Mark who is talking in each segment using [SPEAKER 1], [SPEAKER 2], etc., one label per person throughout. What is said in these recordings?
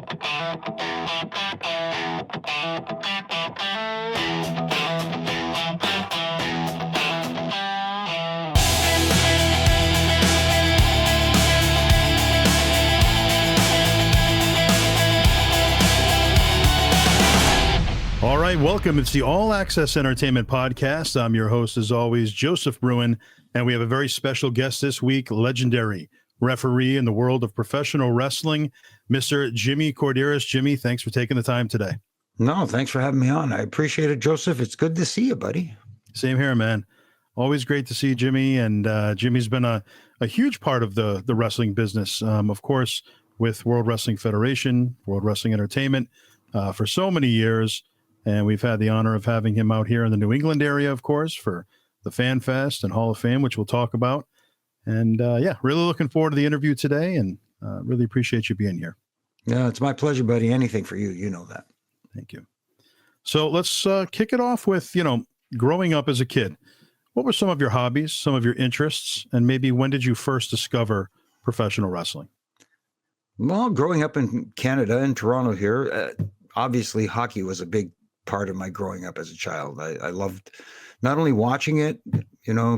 [SPEAKER 1] All right, welcome. It's the All Access Entertainment Podcast. I'm your host, as always, Joseph Bruen, and we have a very special guest this week, legendary referee in the world of professional wrestling, Mr. Jimmy Korderas. Jimmy, thanks for taking the time today.
[SPEAKER 2] No, thanks for having me on. I appreciate it, Joseph. It's good to see you, buddy.
[SPEAKER 1] Same here, man. Always great to see Jimmy, and Jimmy's been a huge part of the wrestling business, of course, with World Wrestling Federation, World Wrestling Entertainment, for so many years. And we've had the honor of having him out here in the New England area, of course, for the Fan Fest and Hall of Fame, which we'll talk about. And really looking forward to the interview today, and really appreciate you being here.
[SPEAKER 2] Yeah, it's my pleasure, buddy. Anything for you. You know that.
[SPEAKER 1] Thank you. So let's kick it off with, growing up as a kid. What were some of your hobbies, some of your interests, and maybe when did you first discover professional wrestling?
[SPEAKER 2] Well, growing up in Canada, in Toronto here, obviously hockey was a big part of my growing up as a child. I loved not only watching it,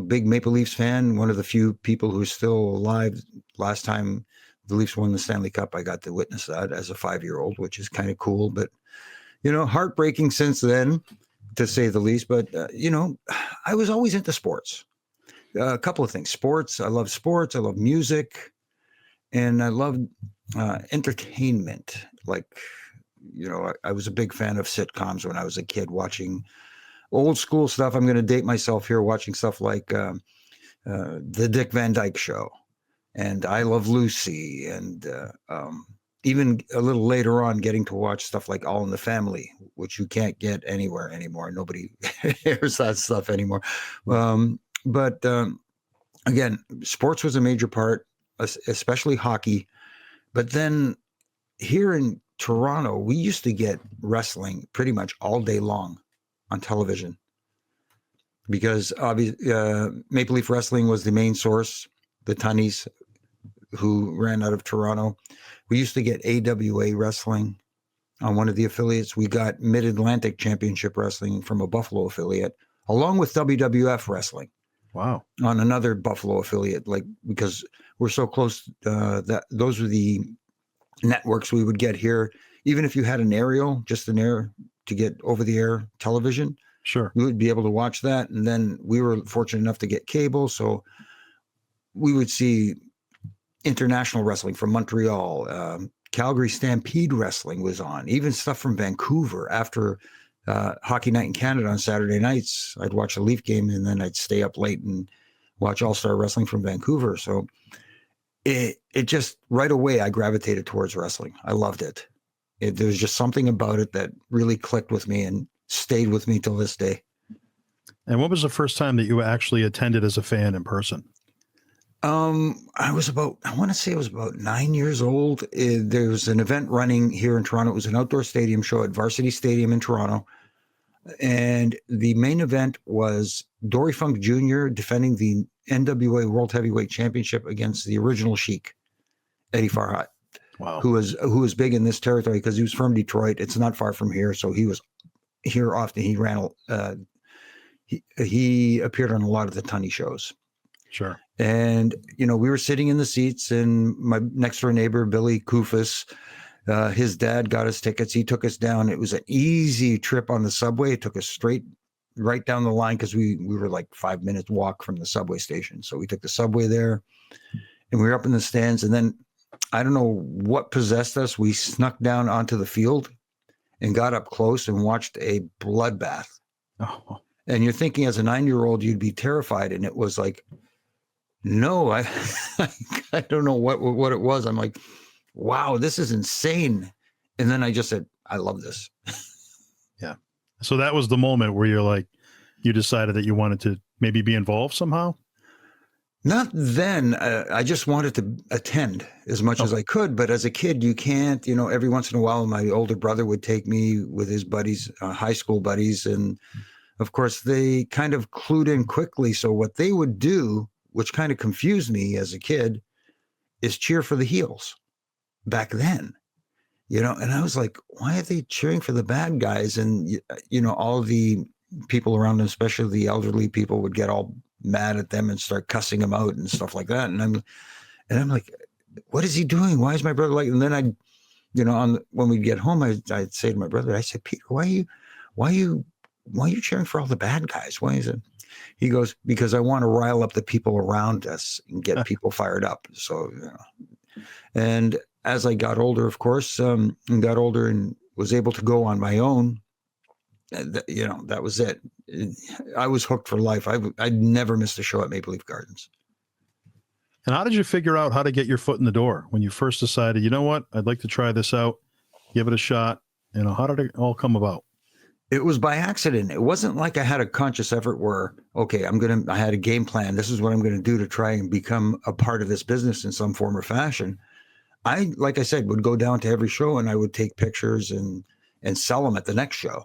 [SPEAKER 2] big Maple Leafs fan, one of the few people who's still alive. Last time the Leafs won the Stanley Cup, I got to witness that as a 5-year-old, which is kind of cool, but, heartbreaking since then, to say the least. But, I was always into sports. A couple of things. Sports. I love sports. I love music. And I love entertainment. I was a big fan of sitcoms when I was a kid, watching old school stuff. I'm going to date myself here, watching stuff like the Dick Van Dyke Show and I Love Lucy. And even a little later on, getting to watch stuff like All in the Family, which you can't get anywhere anymore. Nobody airs that stuff anymore. But again, sports was a major part, especially hockey. But then here in Toronto, we used to get wrestling pretty much all day long on television because Maple Leaf Wrestling was the main source, the Tunneys, who ran out of Toronto. We used to get AWA Wrestling on one of the affiliates. We got Mid-Atlantic Championship Wrestling from a Buffalo affiliate, along with WWF Wrestling.
[SPEAKER 1] Wow.
[SPEAKER 2] On another Buffalo affiliate, because we're so close, that those were the networks we would get here. Even if you had an aerial, just an air to get over the air television,
[SPEAKER 1] sure,
[SPEAKER 2] we would be able to watch that. And then we were fortunate enough to get cable, so we would see international wrestling from Montreal. Calgary Stampede Wrestling was on, even stuff from Vancouver. After Hockey Night in Canada on Saturday nights, I'd watch a Leaf game and then I'd stay up late and watch All-Star Wrestling from Vancouver. So it just right away I gravitated towards wrestling. I loved it. There was just something about it that really clicked with me and stayed with me till this day.
[SPEAKER 1] And what was the first time that you actually attended as a fan in person?
[SPEAKER 2] I want to say I was about 9 years old. There was an event running here in Toronto. It was an outdoor stadium show at Varsity Stadium in Toronto. And the main event was Dory Funk Jr. defending the NWA World Heavyweight Championship against the original Sheik, Eddie Farhat.
[SPEAKER 1] Wow.
[SPEAKER 2] Who was big in this territory because he was from Detroit. It's not far from here. So he was here often. He ran, he appeared on a lot of the Tunney shows.
[SPEAKER 1] Sure.
[SPEAKER 2] And, we were sitting in the seats, and my next door neighbor, Billy Kufis, his dad got us tickets. He took us down. It was an easy trip on the subway. It took us straight right down the line because we were like 5 minutes walk from the subway station. So we took the subway there and we were up in the stands. And then I don't know what possessed us. We snuck down onto the field and got up close and watched a bloodbath.
[SPEAKER 1] Oh.
[SPEAKER 2] And you're thinking as a 9-year-old, you'd be terrified. And it was like, no, I don't know what it was. I'm like, wow, this is insane. And then I just said, I love this.
[SPEAKER 1] Yeah. So that was the moment where you decided that you wanted to maybe be involved somehow?
[SPEAKER 2] Not then. I just wanted to attend as much as I could. But as a kid, you can't, every once in a while, my older brother would take me with his buddies, high school buddies. And of course, they kind of clued in quickly. So what they would do, which kind of confused me as a kid, is cheer for the heels back then. and I was like, why are they cheering for the bad guys? And, all the people around them, especially the elderly people, would get all mad at them and start cussing them out and stuff like that. And I'm like, what is he doing? Why is my brother like, and then I'd, when we'd get home, I'd say to my brother, I said, Peter, why are you cheering for all the bad guys? Why is it? He goes, because I want to rile up the people around us and get people fired up. So, and as I got older, of course, and got older and was able to go on my own, that was it. I was hooked for life. I'd never missed a show at Maple Leaf Gardens.
[SPEAKER 1] And how did you figure out how to get your foot in the door when you first decided, you know what, I'd like to try this out, give it a shot? How did it all come about?
[SPEAKER 2] It was by accident. It wasn't like I had a conscious effort where, okay, I had a game plan. This is what I'm going to do to try and become a part of this business in some form or fashion. Like I said, would go down to every show and I would take pictures and sell them at the next show,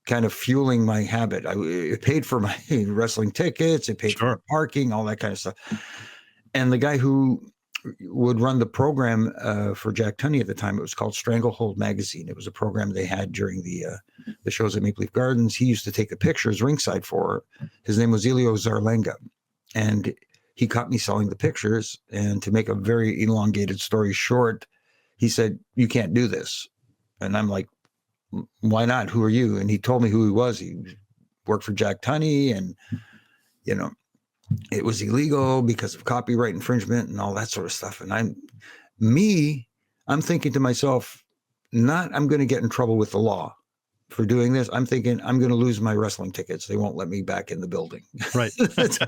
[SPEAKER 2] kind of fueling my habit. It paid for my wrestling tickets. It paid for my parking, all that kind of stuff. And the guy who would run the program for Jack Tunney at the time, it was called Stranglehold Magazine. It was a program they had during the shows at Maple Leaf Gardens. He used to take the pictures ringside for her. His name was Elio Zarlenga. And he caught me selling the pictures. And to make a very elongated story short, he said, you can't do this. And I'm like, why not? Who are you? And he told me who he was. He worked for Jack Tunney, and, it was illegal because of copyright infringement and all that sort of stuff. And I'm thinking to myself, I'm going to get in trouble with the law for doing this. I'm thinking I'm going to lose my wrestling tickets. They won't let me back in the building.
[SPEAKER 1] Right.
[SPEAKER 2] That's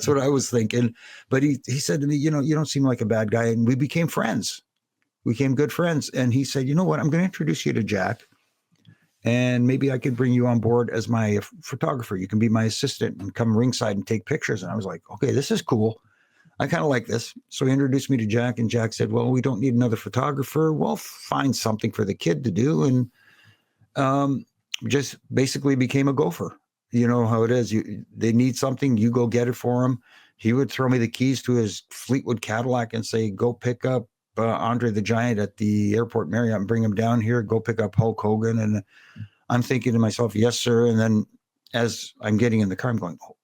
[SPEAKER 2] what I was thinking. But he said to me, you don't seem like a bad guy. And we became friends. We became good friends. And he said, you know what? I'm going to introduce you to Jack. And maybe I could bring you on board as my photographer. You can be my assistant and come ringside and take pictures. And I was like, okay, this is cool. I kind of like this. So he introduced me to Jack, and Jack said, well, we don't need another photographer. We'll find something for the kid to do. And just basically became a gopher. You know how it is. They need something, you go get it for them. He would throw me the keys to his Fleetwood Cadillac and say, go pick up Andre the Giant at the Airport Marriott and bring him down here. Go pick up Hulk Hogan. And I'm thinking to myself, yes, sir. And then as I'm getting in the car, I'm going, oh,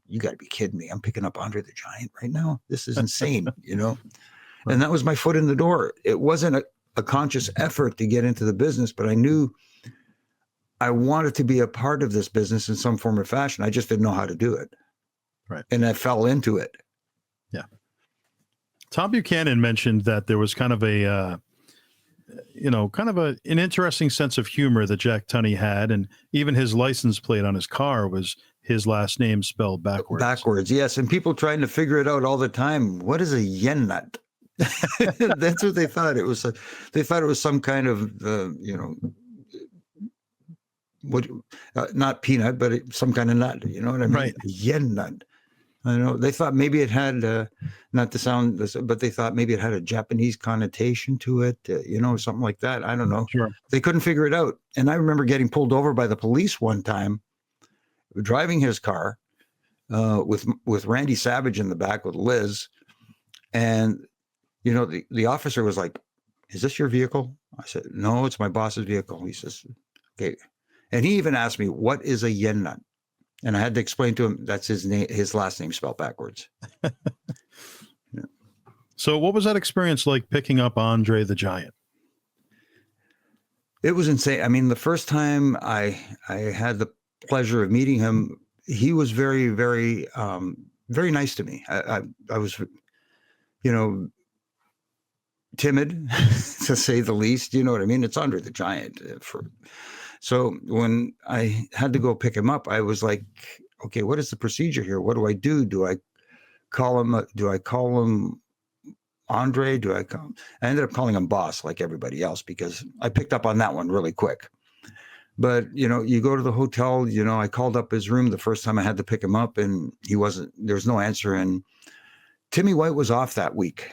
[SPEAKER 2] you got to be kidding me. I'm picking up Andre the Giant right now. This is insane, And that was my foot in the door. It wasn't a conscious effort to get into the business, but I knew I wanted to be a part of this business in some form or fashion. I just didn't know how to do it.
[SPEAKER 1] Right.
[SPEAKER 2] And I fell into it.
[SPEAKER 1] Yeah. Tom Buchanan mentioned that there was kind of an interesting sense of humor that Jack Tunney had, and even his license plate on his car was his last name spelled backwards.
[SPEAKER 2] Backwards, yes. And people trying to figure it out all the time. What is a yen nut? That's what they thought it was. They thought it was some kind of, not peanut, but some kind of nut. You know what I mean?
[SPEAKER 1] Right.
[SPEAKER 2] A yen nut. I know they thought maybe it had, not to sound this, but they thought maybe it had a Japanese connotation to it, something like that. I don't know.
[SPEAKER 1] Sure.
[SPEAKER 2] They couldn't figure it out. And I remember getting pulled over by the police one time, driving his car with Randy Savage in the back with Liz. And, the officer was like, is this your vehicle? I said, no, it's my boss's vehicle. He says, okay. And he even asked me, what is a yen nut? And I had to explain to him that's his name, his last name spelled backwards. Yeah.
[SPEAKER 1] So what was that experience like picking up Andre the Giant?
[SPEAKER 2] It was insane. I mean, the first time I had the pleasure of meeting him, he was very, very, very nice to me. I was, timid to say the least. You know what I mean? It's Andre the Giant. So when I had to go pick him up, I was like, okay, what is the procedure here? What do I do? Do I call him Andre? I ended up calling him Boss like everybody else because I picked up on that one really quick. But, you go to the hotel, I called up his room the first time I had to pick him up and there was no answer. And Timmy White was off that week.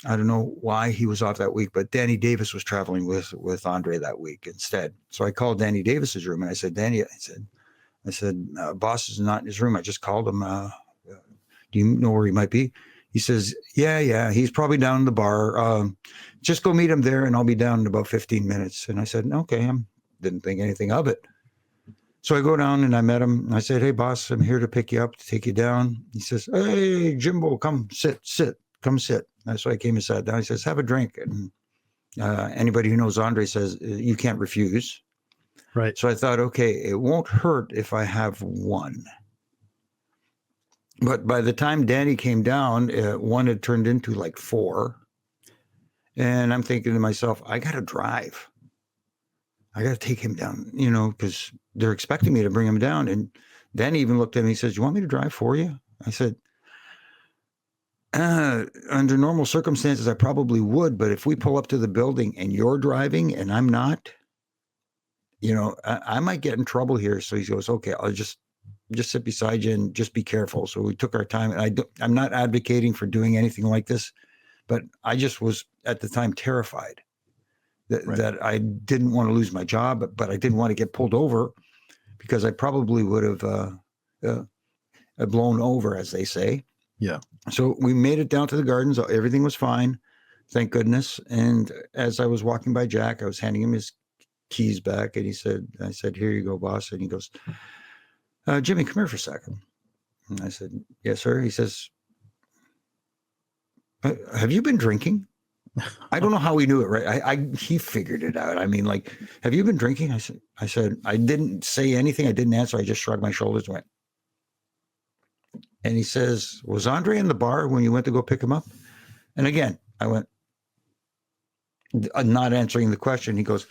[SPEAKER 2] I don't know why he was off that week, but Danny Davis was traveling with Andre that week instead. So I called Danny Davis's room and I said, Danny, I said, Boss is not in his room. I just called him. Do you know where he might be? He says, yeah, he's probably down in the bar. Just go meet him there and I'll be down in about 15 minutes. And I said, okay, didn't think anything of it. So I go down and I met him. I said, hey, boss, I'm here to pick you up, to take you down. He says, hey, Jimbo, come sit, come sit. And so I came and sat down. He says, have a drink. And anybody who knows Andre says, you can't refuse.
[SPEAKER 1] Right.
[SPEAKER 2] So I thought, okay, it won't hurt if I have one. But by the time Danny came down, one had turned into like 4. And I'm thinking to myself, I got to drive. I got to take him down, because they're expecting me to bring him down. And Danny even looked at me and says, you want me to drive for you? I said, under normal circumstances, I probably would. But if we pull up to the building and you're driving and I'm not, I might get in trouble here. So he goes, okay, I'll just sit beside you and just be careful. So we took our time. And I'm not advocating for doing anything like this, but I just was at the time terrified that I didn't want to lose my job, but I didn't want to get pulled over because I probably would have blown over, as they say.
[SPEAKER 1] Yeah. So
[SPEAKER 2] we made it down to the gardens. Everything was fine. Thank goodness. And as I was walking by Jack, I was handing him his keys back. And I said, here you go, boss. And he goes, Jimmy, come here for a second. And I said, yes, sir. He says, have you been drinking? I don't know how he knew it, right? He figured it out. I mean, like, have you been drinking? I said, I didn't say anything. I didn't answer. I just shrugged my shoulders and went. And he says, was Andre in the bar when you went to go pick him up? And again, I went, not answering the question. He goes,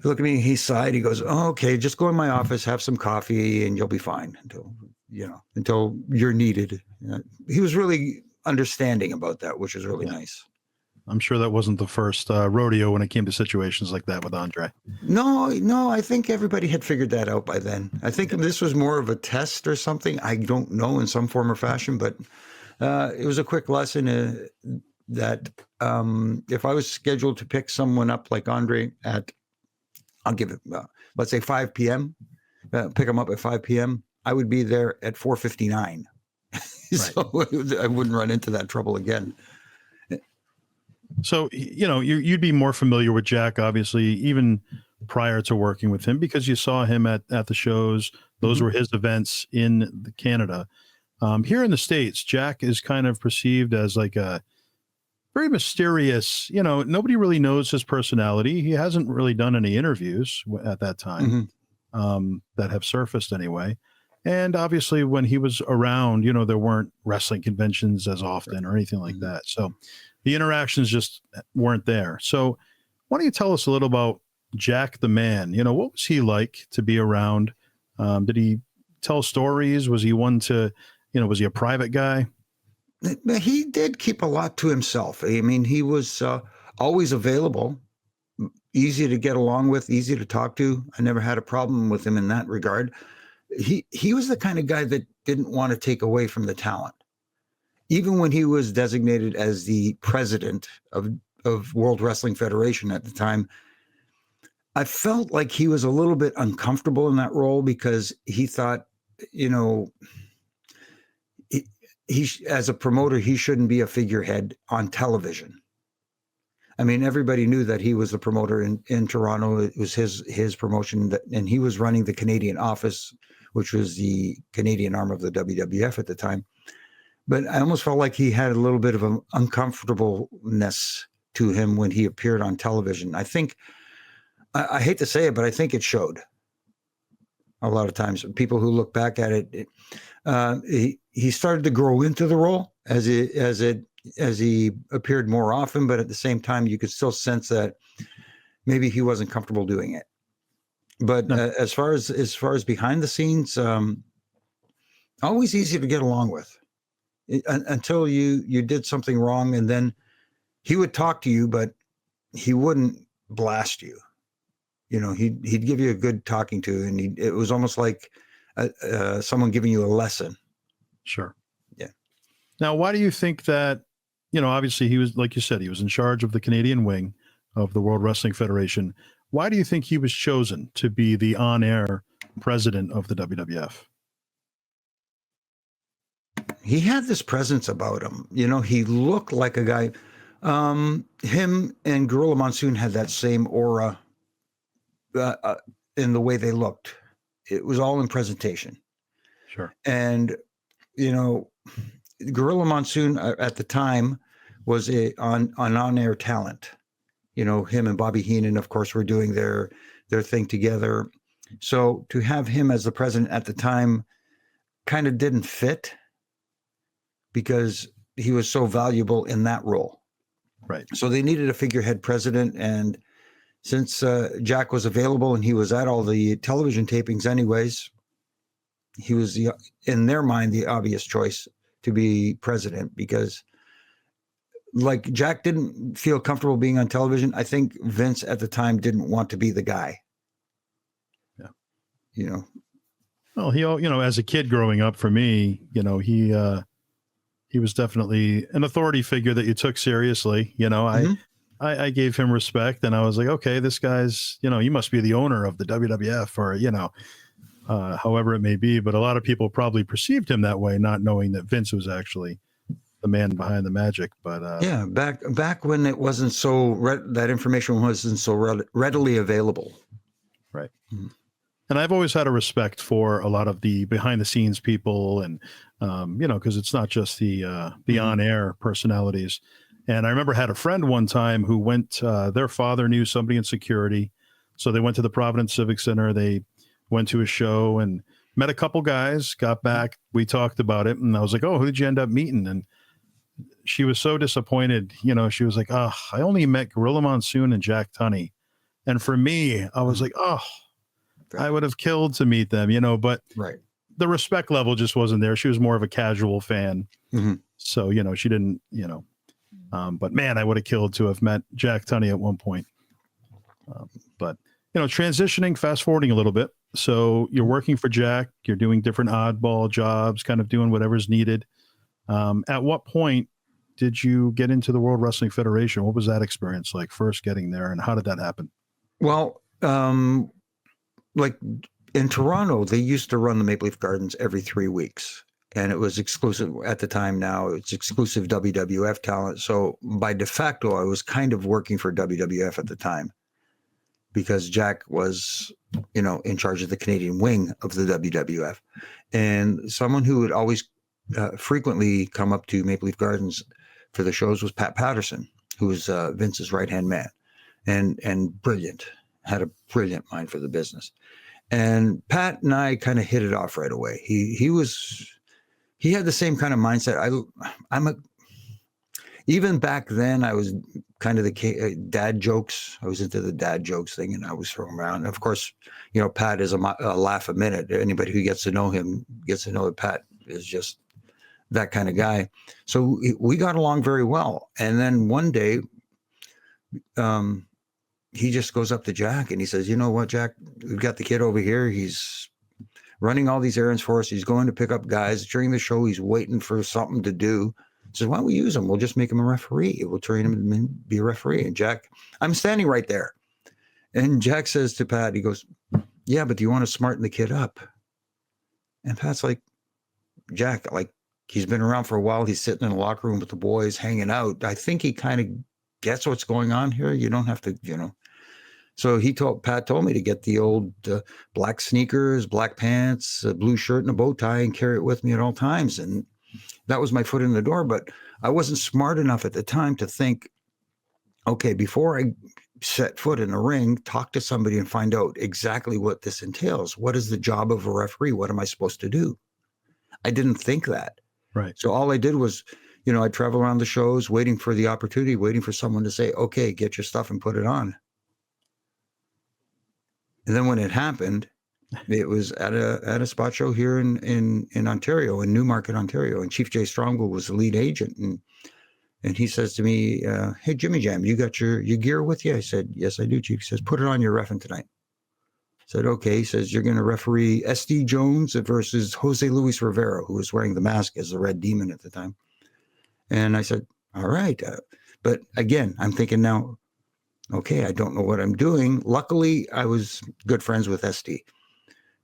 [SPEAKER 2] look at me. He sighed. He goes, oh, okay, just go in my office, have some coffee, and you'll be fine until you're needed. He was really understanding about that, which is really nice.
[SPEAKER 1] I'm sure that wasn't the first rodeo when it came to situations like that with Andre.
[SPEAKER 2] No, I think everybody had figured that out by then. I think this was more of a test or something. I don't know, in some form or fashion, but it was a quick lesson that if I was scheduled to pick someone up like Andre I'll give it, let's say 5 p.m., pick them up at 5 p.m., I would be there at 4:59. So I wouldn't run into that trouble again.
[SPEAKER 1] So, you'd be more familiar with Jack, obviously, even prior to working with him, because you saw him at the shows. Those were his events in Canada. Here in the States, Jack is kind of perceived as like a very mysterious, nobody really knows his personality. He hasn't really done any interviews at that time that have surfaced anyway. And obviously when he was around, there weren't wrestling conventions as often or anything like that. So the interactions just weren't there. So why don't you tell us a little about Jack the Man? What was he like to be around? Did he tell stories? Was he one to, was he a private guy?
[SPEAKER 2] He did keep a lot to himself. I mean, he was always available, easy to get along with, easy to talk to. I never had a problem with him in that regard. He was the kind of guy that didn't want to take away from the talent. Even when he was designated as the president of World Wrestling Federation at the time, I felt like he was a little bit uncomfortable in that role because he thought, he as a promoter, he shouldn't be a figurehead on television. I mean, everybody knew that he was the promoter in Toronto. It was his promotion, and he was running the Canadian office, which was the Canadian arm of the WWF at the time. But I almost felt like he had a little bit of an uncomfortableness to him when he appeared on television. I think, I hate to say it, but I think it showed a lot of times. People who look back at it, he started to grow into the role as he appeared more often, but at the same time, you could still sense that maybe he wasn't comfortable doing it. But as far as behind the scenes, always easy to get along with. Until you did something wrong, and then he would talk to you, but he wouldn't blast you. He'd give you a good talking to, and it was almost like someone giving you a lesson.
[SPEAKER 1] Sure.
[SPEAKER 2] Yeah.
[SPEAKER 1] Now, why do you think that? Obviously he was, like you said, he was in charge of the Canadian wing of the World Wrestling Federation. Why do you think he was chosen to be the on-air president of the WWF?
[SPEAKER 2] he had this presence about him. You know, he looked like a guy. Him and Gorilla Monsoon had that same aura in the way they looked. It was all in presentation.
[SPEAKER 1] Sure.
[SPEAKER 2] And, you know, Gorilla Monsoon at the time was on-air talent. You know, him and Bobby Heenan, of course, were doing their thing together. So to have him as the president at the time kind of didn't fit because he was so valuable in that role.
[SPEAKER 1] Right.
[SPEAKER 2] So they needed a figurehead president. And since Jack was available and he was at all the television tapings anyways, he was, in their mind, the obvious choice to be president because like Jack didn't feel comfortable being on television. I think Vince at the time didn't want to be the guy.
[SPEAKER 1] Yeah.
[SPEAKER 2] You know.
[SPEAKER 1] Well, as a kid growing up for me, he was definitely an authority figure that you took seriously. I gave him respect and I was like, okay, this guy's, you must be the owner of the WWF or, however it may be. But a lot of people probably perceived him that way, not knowing that Vince was actually the man behind the magic. But
[SPEAKER 2] yeah, back when it wasn't so that information wasn't so readily available.
[SPEAKER 1] Right. Mm-hmm. And I've always had a respect for a lot of the behind the scenes people and, because it's not just the on air personalities. And I remember I had a friend one time who went, their father knew somebody in security. So they went to the Providence Civic Center. They went to a show and met a couple guys, got back. We talked about it. And I was like, oh, who did you end up meeting? And she was so disappointed. She was like, oh, I only met Gorilla Monsoon and Jack Tunney. And for me, I was like, oh, I would have killed to meet them, but
[SPEAKER 2] right.
[SPEAKER 1] The respect level just wasn't there. She was more of a casual fan.
[SPEAKER 2] Mm-hmm.
[SPEAKER 1] So, she didn't, but man, I would have killed to have met Jack Tunney at one point. But transitioning, fast forwarding a little bit. So you're working for Jack, you're doing different oddball jobs, kind of doing whatever's needed. At what point did you get into the World Wrestling Federation? What was that experience like first getting there and how did that happen?
[SPEAKER 2] Well, like in Toronto, they used to run the Maple Leaf Gardens every 3 weeks. And it was exclusive at the time. Now it's exclusive WWF talent. So by de facto, I was kind of working for WWF at the time because Jack was, in charge of the Canadian wing of the WWF. And someone who would always frequently come up to Maple Leaf Gardens for the shows was Pat Patterson, who was Vince's right-hand man and brilliant, had a brilliant mind for the business. And Pat and I kind of hit it off right away. He had the same kind of mindset. Even back then, I was kind of the dad jokes. I was into the dad jokes thing, and I was throwing around. And of course, Pat is a laugh a minute. Anybody who gets to know him gets to know that Pat is just that kind of guy. So we got along very well. And then one day, he just goes up to Jack and he says, you know what, Jack, we've got the kid over here. He's running all these errands for us. He's going to pick up guys during the show. He's waiting for something to do. He says, why don't we use him? We'll just make him a referee. We'll train him to be a referee. And Jack, I'm standing right there. And Jack says to Pat, he goes, yeah, but do you want to smarten the kid up? And Pat's like, Jack, like he's been around for a while. He's sitting in the locker room with the boys hanging out. I think he kind of gets what's going on here. You don't have to, So Pat told me to get the old black sneakers, black pants, a blue shirt and a bow tie and carry it with me at all times. And that was my foot in the door. But I wasn't smart enough at the time to think, okay, before I set foot in a ring, talk to somebody and find out exactly what this entails. What is the job of a referee? What am I supposed to do? I didn't think that.
[SPEAKER 1] Right.
[SPEAKER 2] So all I did was, I'd travel around the shows, waiting for the opportunity, waiting for someone to say, okay, get your stuff and put it on. And then when it happened, it was at a spot show here in Ontario, in Newmarket, Ontario. And Chief Jay Strongbow was the lead agent. And he says to me, hey, Jimmy Jam, you got your gear with you? I said, yes, I do, Chief. He says, put it on your reffing tonight. I said, okay. He says, you're going to referee SD Jones versus Jose Luis Rivera, who was wearing the mask as the Red Demon at the time. And I said, all right. But again, I'm thinking now, okay, I don't know what I'm doing. Luckily, I was good friends with SD.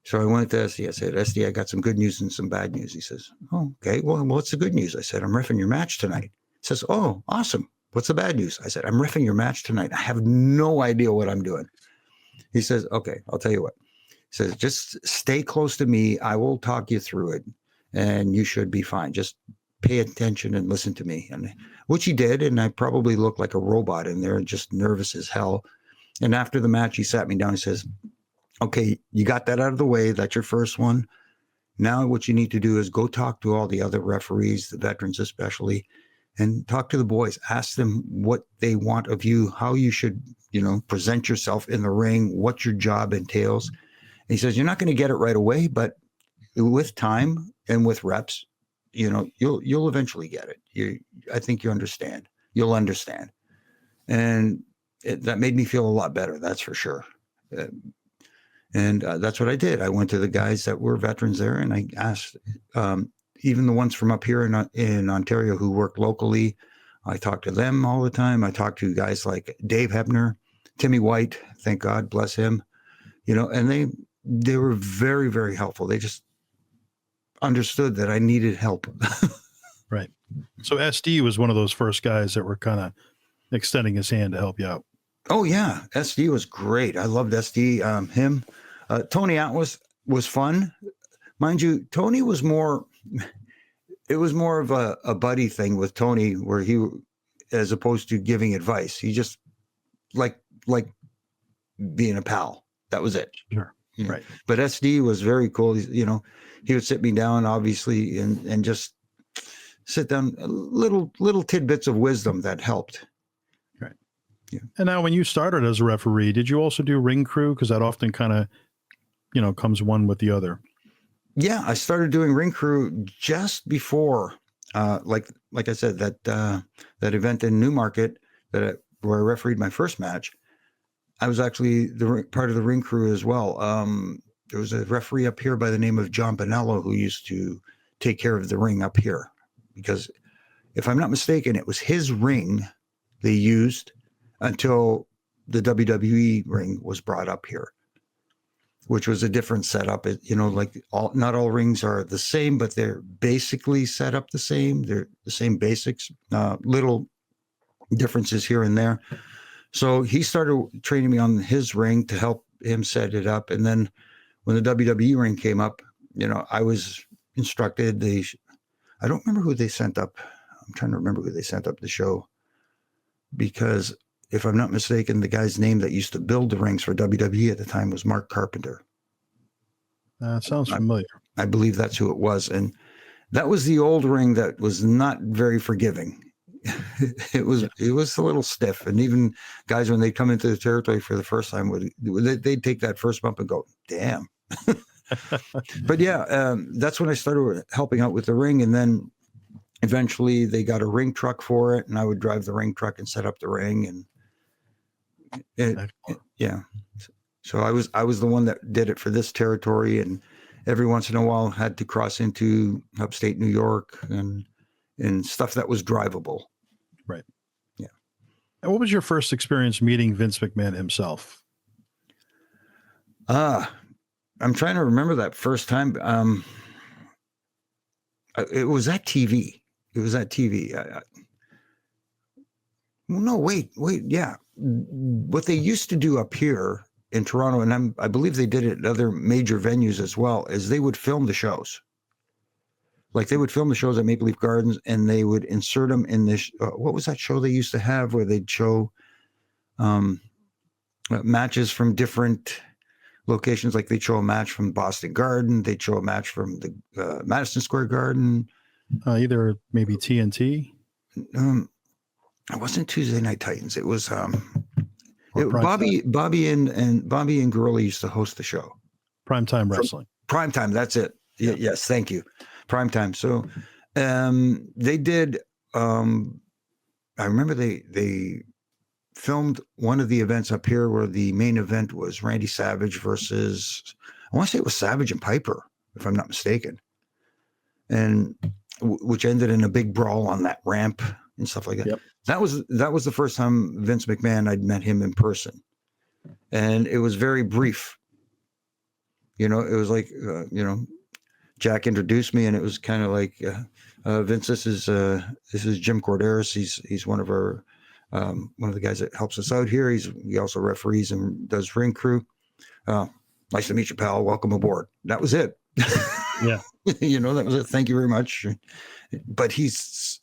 [SPEAKER 2] So I went to SD. I said, SD, I got some good news and some bad news. He says, oh, okay. Well, what's the good news? I said, I'm reffing your match tonight. He says, oh, awesome. What's the bad news? I said, I'm reffing your match tonight. I have no idea what I'm doing. He says, okay, I'll tell you what. He says, just stay close to me. I will talk you through it and you should be fine. Just pay attention and listen to me. And which he did. And I probably looked like a robot in there, just nervous as hell. And after the match, he sat me down and says, okay, you got that out of the way. That's your first one. Now what you need to do is go talk to all the other referees, the veterans especially, and talk to the boys. Ask them what they want of you, how you should, present yourself in the ring, what your job entails. And he says, you're not going to get it right away, but with time and with reps, you'll eventually get it. I think you understand. You'll understand. And that made me feel a lot better. That's for sure. And that's what I did. I went to the guys that were veterans there, and I asked, even the ones from up here in Ontario who work locally, I talked to them all the time. I talked to guys like Dave Hebner, Timmy White, thank God, bless him, and they were very, very helpful. They just understood that I needed help.
[SPEAKER 1] Right. So SD was one of those first guys that were kind of extending his hand to help you out.
[SPEAKER 2] Oh yeah, SD was great. I loved SD. Him, Tony Atlas was fun, mind you. Tony was more. It was more of a buddy thing with Tony, where he, as opposed to giving advice, he just like being a pal. That was it.
[SPEAKER 1] Sure. Right.
[SPEAKER 2] But SD was very cool. He would sit me down, obviously, and just sit down, little tidbits of wisdom that helped. Yeah.
[SPEAKER 1] And now when you started as a referee, did you also do ring crew? Because that often kind of, comes one with the other.
[SPEAKER 2] Yeah, I started doing ring crew just before, like I said, that event in Newmarket where I refereed my first match. I was actually part of the ring crew as well. There was a referee up here by the name of John Bonello who used to take care of the ring up here, because if I'm not mistaken, it was his ring they used until the WWE ring was brought up here, which was a different setup. Not all rings are the same, but they're basically set up the same. They're the same basics, little differences here and there. So he started training me on his ring to help him set it up. And then when the WWE ring came up, I was instructed. I don't remember who they sent up. I'm trying to remember who they sent up the show, because if I'm not mistaken, the guy's name that used to build the rings for WWE at the time was Mark Carpenter.
[SPEAKER 1] Sounds familiar.
[SPEAKER 2] I believe that's who it was. And that was the old ring that was not very forgiving. It was a little stiff. And even guys, when they come into the territory for the first time, they'd take that first bump and go, damn. But yeah, that's when I started helping out with the ring. And then eventually they got a ring truck for it, and I would drive the ring truck and set up the ring. Yeah. So I was the one that did it for this territory, and every once in a while had to cross into upstate New York and stuff that was drivable.
[SPEAKER 1] Right.
[SPEAKER 2] Yeah.
[SPEAKER 1] And what was your first experience meeting Vince McMahon himself?
[SPEAKER 2] I'm trying to remember that first time. It was at TV. No, wait. Yeah. What they used to do up here in Toronto, and I believe they did it at other major venues as well, is they would film the shows. Like they would film the shows at Maple Leaf Gardens, and they would insert them in this. What was that show they used to have where they'd show matches from different locations? Like they'd show a match from Boston Garden, they'd show a match from the Madison Square Garden.
[SPEAKER 1] Either maybe TNT.
[SPEAKER 2] It wasn't Tuesday Night Titans. It was Bobby and Gorilla used to host the show.
[SPEAKER 1] Primetime Wrestling.
[SPEAKER 2] Primetime, that's it. Yeah. Yes, thank you. Primetime. So they did. I remember they filmed one of the events up here where the main event was Randy Savage versus, I want to say it was Savage and Piper, if I'm not mistaken, and which ended in a big brawl on that ramp and stuff like that.
[SPEAKER 1] Yep.
[SPEAKER 2] That was the first time Vince McMahon, I'd met him in person, and it was very brief. It was like, Jack introduced me, and it was kind of like, Vince, this is Jim Korderas. He's one of our, one of the guys that helps us out here. He also referees and does ring crew. Nice to meet you, pal. Welcome aboard. That was it.
[SPEAKER 1] Yeah.
[SPEAKER 2] That was it. Thank you very much. But he's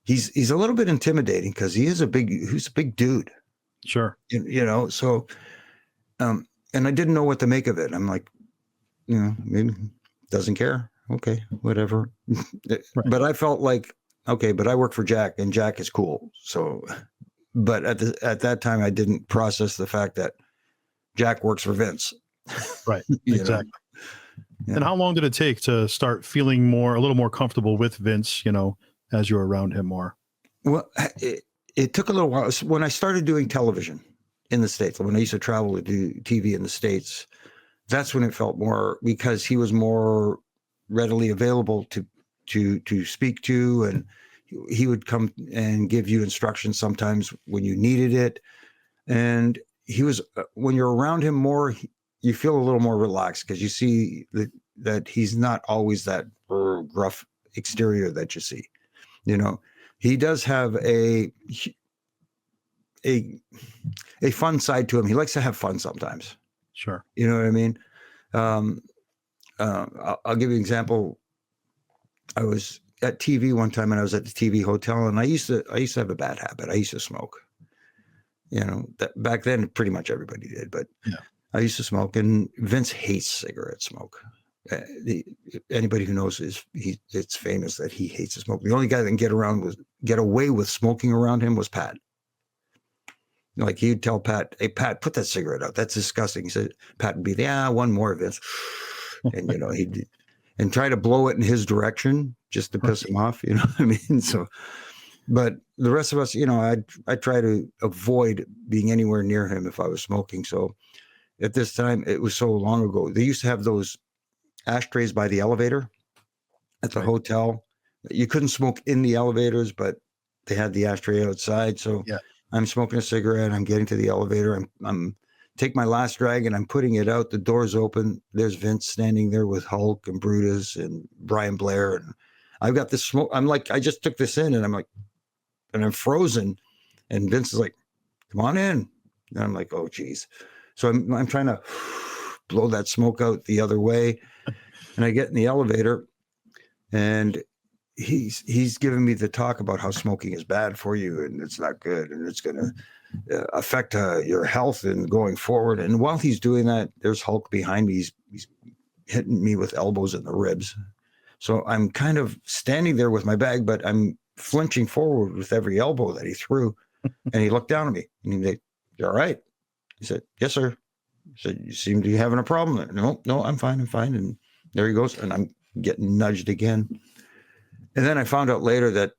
[SPEAKER 2] a little bit intimidating because he's a big dude.
[SPEAKER 1] Sure.
[SPEAKER 2] So, and I didn't know what to make of it. I'm like, maybe doesn't care. Okay, whatever. Right. But I felt like, okay, but I work for Jack, and Jack is cool. So, but at that time, I didn't process the fact that Jack works for Vince.
[SPEAKER 1] Right. Exactly.
[SPEAKER 2] Yeah.
[SPEAKER 1] And how long did it take to start feeling a little more comfortable with Vince, as you were around him more?
[SPEAKER 2] Well, it took a little while. When I started doing television in the States, when I used to travel to do TV in the States, that's when it felt more, because he was more readily available to speak to, and he would come and give you instructions sometimes when you needed it. And he was, when you're around him more, you feel a little more relaxed because you see that he's not always that gruff exterior that you see. He does have a fun side to him. He likes to have fun sometimes.
[SPEAKER 1] Sure.
[SPEAKER 2] You know what I mean? I'll give you an example. I was at TV one time, and I was at the TV hotel, and I used to have a bad habit. I used to smoke. That back then pretty much everybody did, but yeah. I used to smoke, and Vince hates cigarette smoke. Anybody who knows it's famous that he hates to smoke. The only guy that can get away with smoking around him was Pat. Like, he'd tell Pat, "Hey, Pat, put that cigarette out. That's disgusting." He said, Pat would be, "Yeah, one more, Vince." And, he'd try to blow it in his direction just to piss him off. You know what I mean? So, but the rest of us, I try to avoid being anywhere near him if I was smoking. So at this time, it was so long ago. They used to have those ashtrays by the elevator at the hotel. You couldn't smoke in the elevators, but they had the ashtray outside. So yeah. I'm smoking a cigarette. I'm getting to the elevator. I'm take my last drag, and I'm putting it out. The door's open. There's Vince standing there with Hulk and Brutus and Brian Blair. And I've got this smoke. I'm like, I just took this in, and I'm like, and I'm frozen. And Vince is like, "Come on in." And I'm like, "Oh, geez." So I'm trying to blow that smoke out the other way. And I get in the elevator, and he's giving me the talk about how smoking is bad for you, and it's not good, and it's going to affect your health and going forward. And while he's doing that, there's Hulk behind me. He's hitting me with elbows in the ribs. So I'm kind of standing there with my bag, but I'm flinching forward with every elbow that he threw. And he looked down at me, and he's like, "You all right?" He said, "Yes, sir." He said, "You seem to be having a problem." No, I'm fine. And there he goes. And I'm getting nudged again. And then I found out later that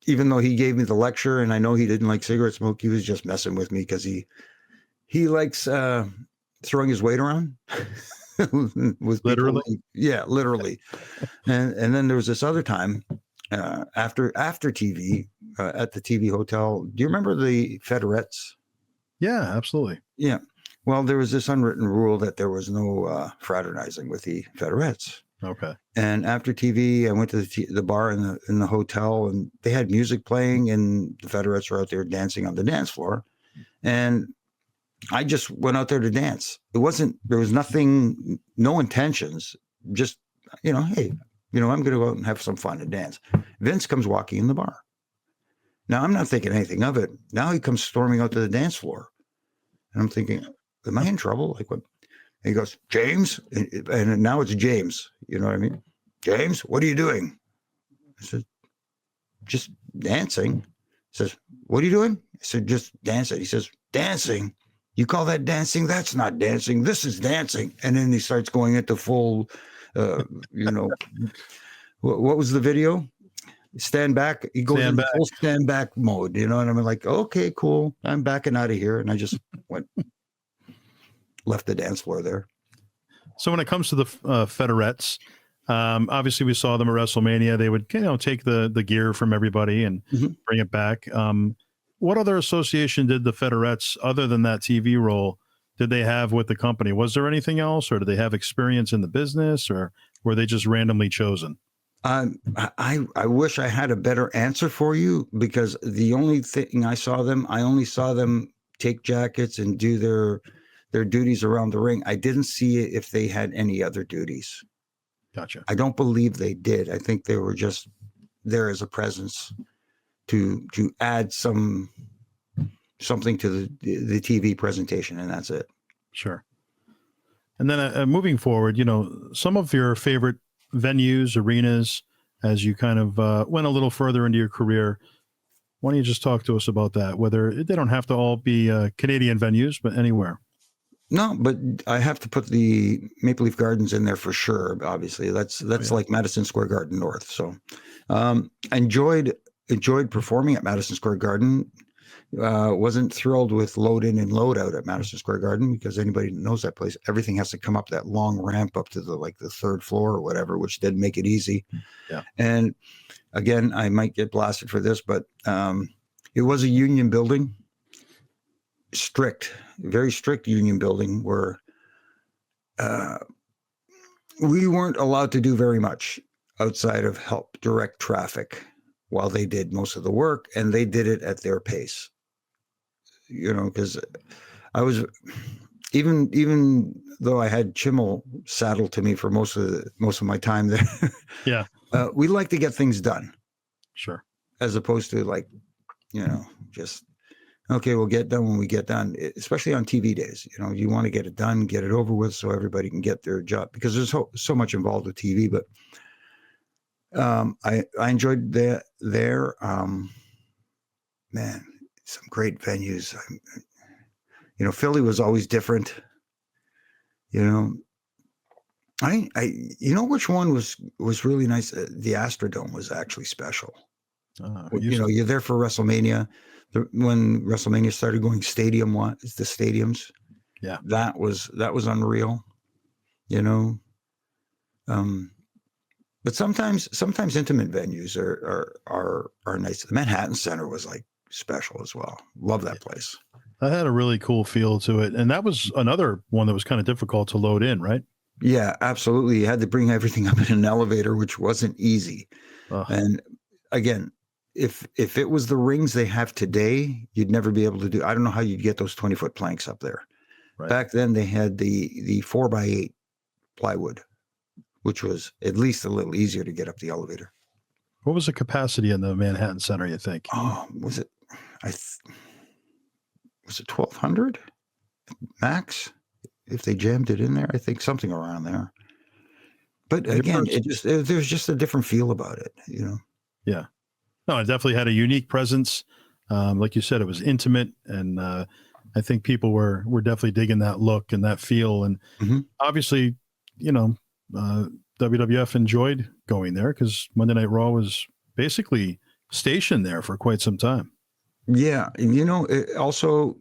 [SPEAKER 2] even though he gave me the lecture, and I know he didn't like cigarette smoke, he was just messing with me because he likes throwing his weight around. With
[SPEAKER 1] literally
[SPEAKER 2] people. Yeah, literally. And then there was this other time after TV at the TV hotel. Do you remember the fedorettes?
[SPEAKER 1] Yeah, absolutely.
[SPEAKER 2] Yeah. Well, there was this unwritten rule that there was no fraternizing with the fedorettes.
[SPEAKER 1] Okay.
[SPEAKER 2] And after TV, I went to the bar in the hotel, and they had music playing, and the fedorettes were out there dancing on the dance floor. And I just went out there to dance. There was nothing, no intentions, just, hey, I'm going to go out and have some fun and dance. Vince comes walking in the bar. Now, I'm not thinking anything of it. Now he comes storming out to the dance floor. And I'm thinking, am I in trouble? Like, what? And he goes, "James," and now it's James. You know what I mean? "James, what are you doing?" I said, "Just dancing." He says, "What are you doing?" I said, "Just dancing." He says, "Dancing? You call that dancing? That's not dancing. This is dancing." And then he starts going into full, what was the video? Stand back. He goes into full stand back mode, and I'm like, okay, cool. I'm backing out of here. And I just left the dance floor there.
[SPEAKER 1] So when it comes to the fedorettes, obviously we saw them at WrestleMania. They would, take the gear from everybody and bring it back. What other association did the fedorettes, other than that TV role, did they have with the company? Was there anything else, or did they have experience in the business, or were they just randomly chosen?
[SPEAKER 2] I wish I had a better answer for you, because the only thing I only saw them take jackets and do their duties around the ring. I didn't see if they had any other duties.
[SPEAKER 1] Gotcha.
[SPEAKER 2] I don't believe they did. I think they were just there as a presence to add something to the TV presentation, and that's it.
[SPEAKER 1] Sure. And then moving forward, some of your favorite venues, arenas, as you kind of went a little further into your career. Why don't you just talk to us about that? Whether they don't have to all be Canadian venues, but anywhere.
[SPEAKER 2] No, but I have to put the Maple Leaf Gardens in there for sure. Obviously, that's like Madison Square Garden North. So, enjoyed performing at Madison Square Garden. Wasn't thrilled with load in and load out at Madison Square Garden, because anybody that knows that place, everything has to come up that long ramp up to the third floor or whatever, which didn't make it easy.
[SPEAKER 1] Yeah.
[SPEAKER 2] And again, I might get blasted for this, but it was a union building, very strict union building, where we weren't allowed to do very much outside of help direct traffic while they did most of the work, and they did it at their pace. Because I was even though I had Chimmel saddled to me for most of my time there.
[SPEAKER 1] Yeah.
[SPEAKER 2] We like to get things done.
[SPEAKER 1] Sure.
[SPEAKER 2] As opposed to just, okay, we'll get done when we get done, especially on TV days. You want to get it done, get it over with, so everybody can get their job, because there's so much involved with TV. But I enjoyed that there. Man, some great venues. Philly was always different. I which one was really nice. The Astrodome was actually special. You're there for WrestleMania. When WrestleMania started going the stadiums.
[SPEAKER 1] Yeah,
[SPEAKER 2] that was unreal. But sometimes intimate venues are nice. The Manhattan Center was special as well. Love that place.
[SPEAKER 1] That had a really cool feel to it, and that was another one that was kind of difficult to load in, right?
[SPEAKER 2] Yeah, absolutely. You had to bring everything up in an elevator, which wasn't easy. And again, if it was the rings they have today, you'd never be able to do. I don't know how you'd get those 20-foot planks up there. Right. Back then, they had the 4x8 plywood, which was at least a little easier to get up the elevator.
[SPEAKER 1] What was the capacity in the Manhattan Center, you think?
[SPEAKER 2] Oh, was it? Was it 1,200 max? If they jammed it in there, I think something around there. But again, there's just a different feel about it,
[SPEAKER 1] Yeah. No, it definitely had a unique presence. Like you said, it was intimate, and I think people were definitely digging that look and that feel. And obviously, WWF enjoyed going there, because Monday Night Raw was basically stationed there for quite some time.
[SPEAKER 2] Yeah. It also,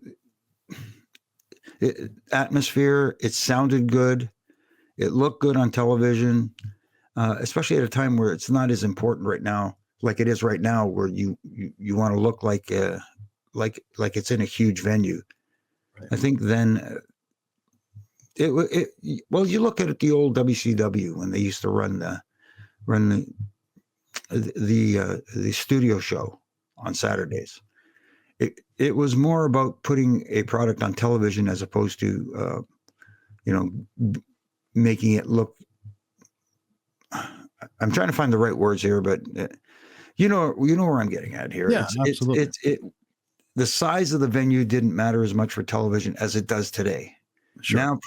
[SPEAKER 2] atmosphere, it sounded good. It looked good on television, especially at a time where it's not as important right now, like it is right now, where you want to look like it's in a huge venue. Right. I think then you look at the old WCW when they used to run the studio show on Saturdays. It was more about putting a product on television as opposed to making it look. I'm trying to find the right words here, but you know where I'm getting at here.
[SPEAKER 1] Yeah, absolutely.
[SPEAKER 2] The size of the venue didn't matter as much for television as it does today. Sure. Now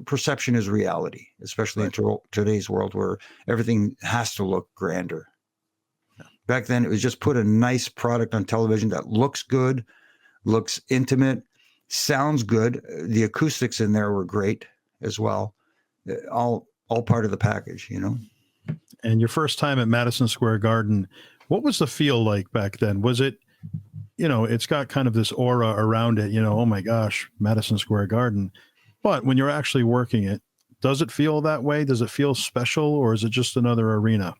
[SPEAKER 2] perception is reality, especially in today's world where everything has to look grander. Yeah. Back then, it was just put a nice product on television that looks good, looks intimate, sounds good. The acoustics in there were great as well. All part of the package,
[SPEAKER 1] And your first time at Madison Square Garden, what was the feel like back then? Was it, it's got kind of this aura around it, oh my gosh, Madison Square Garden. But when you're actually working it, does it feel that way? Does it feel special, or is it just another arena?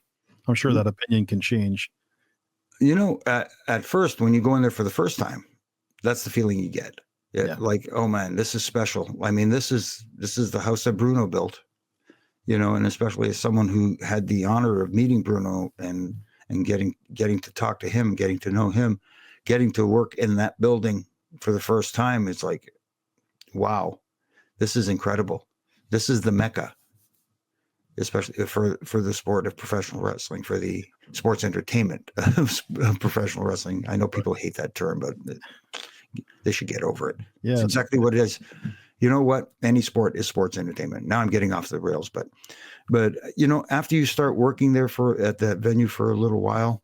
[SPEAKER 1] I'm sure that opinion can change.
[SPEAKER 2] At first, when you go in there for the first time, that's the feeling you get. Yeah, like, oh man, this is special. I mean, this is the house that Bruno built, and especially as someone who had the honor of meeting Bruno and getting to talk to him, getting to know him, getting to work in that building for the first time. It's like, wow, this is incredible. This is the Mecca, especially for the sport of professional wrestling, for the sports entertainment of professional wrestling. I know people hate that term, but they should get over it.
[SPEAKER 1] Yeah.
[SPEAKER 2] It's exactly what it is. You know what? Any sport is sports entertainment. Now I'm getting off the rails, but after you start working there at that venue for a little while,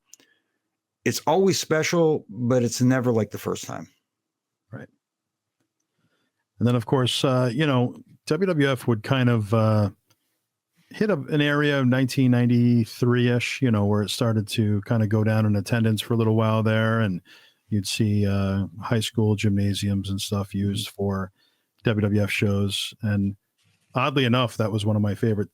[SPEAKER 2] it's always special, but it's never like the first time.
[SPEAKER 1] Right. And then, of course, WWF would kind of hit an area of 1993-ish, where it started to kind of go down in attendance for a little while there. And you'd see high school gymnasiums and stuff used for WWF shows. And oddly enough, that was one of my favorite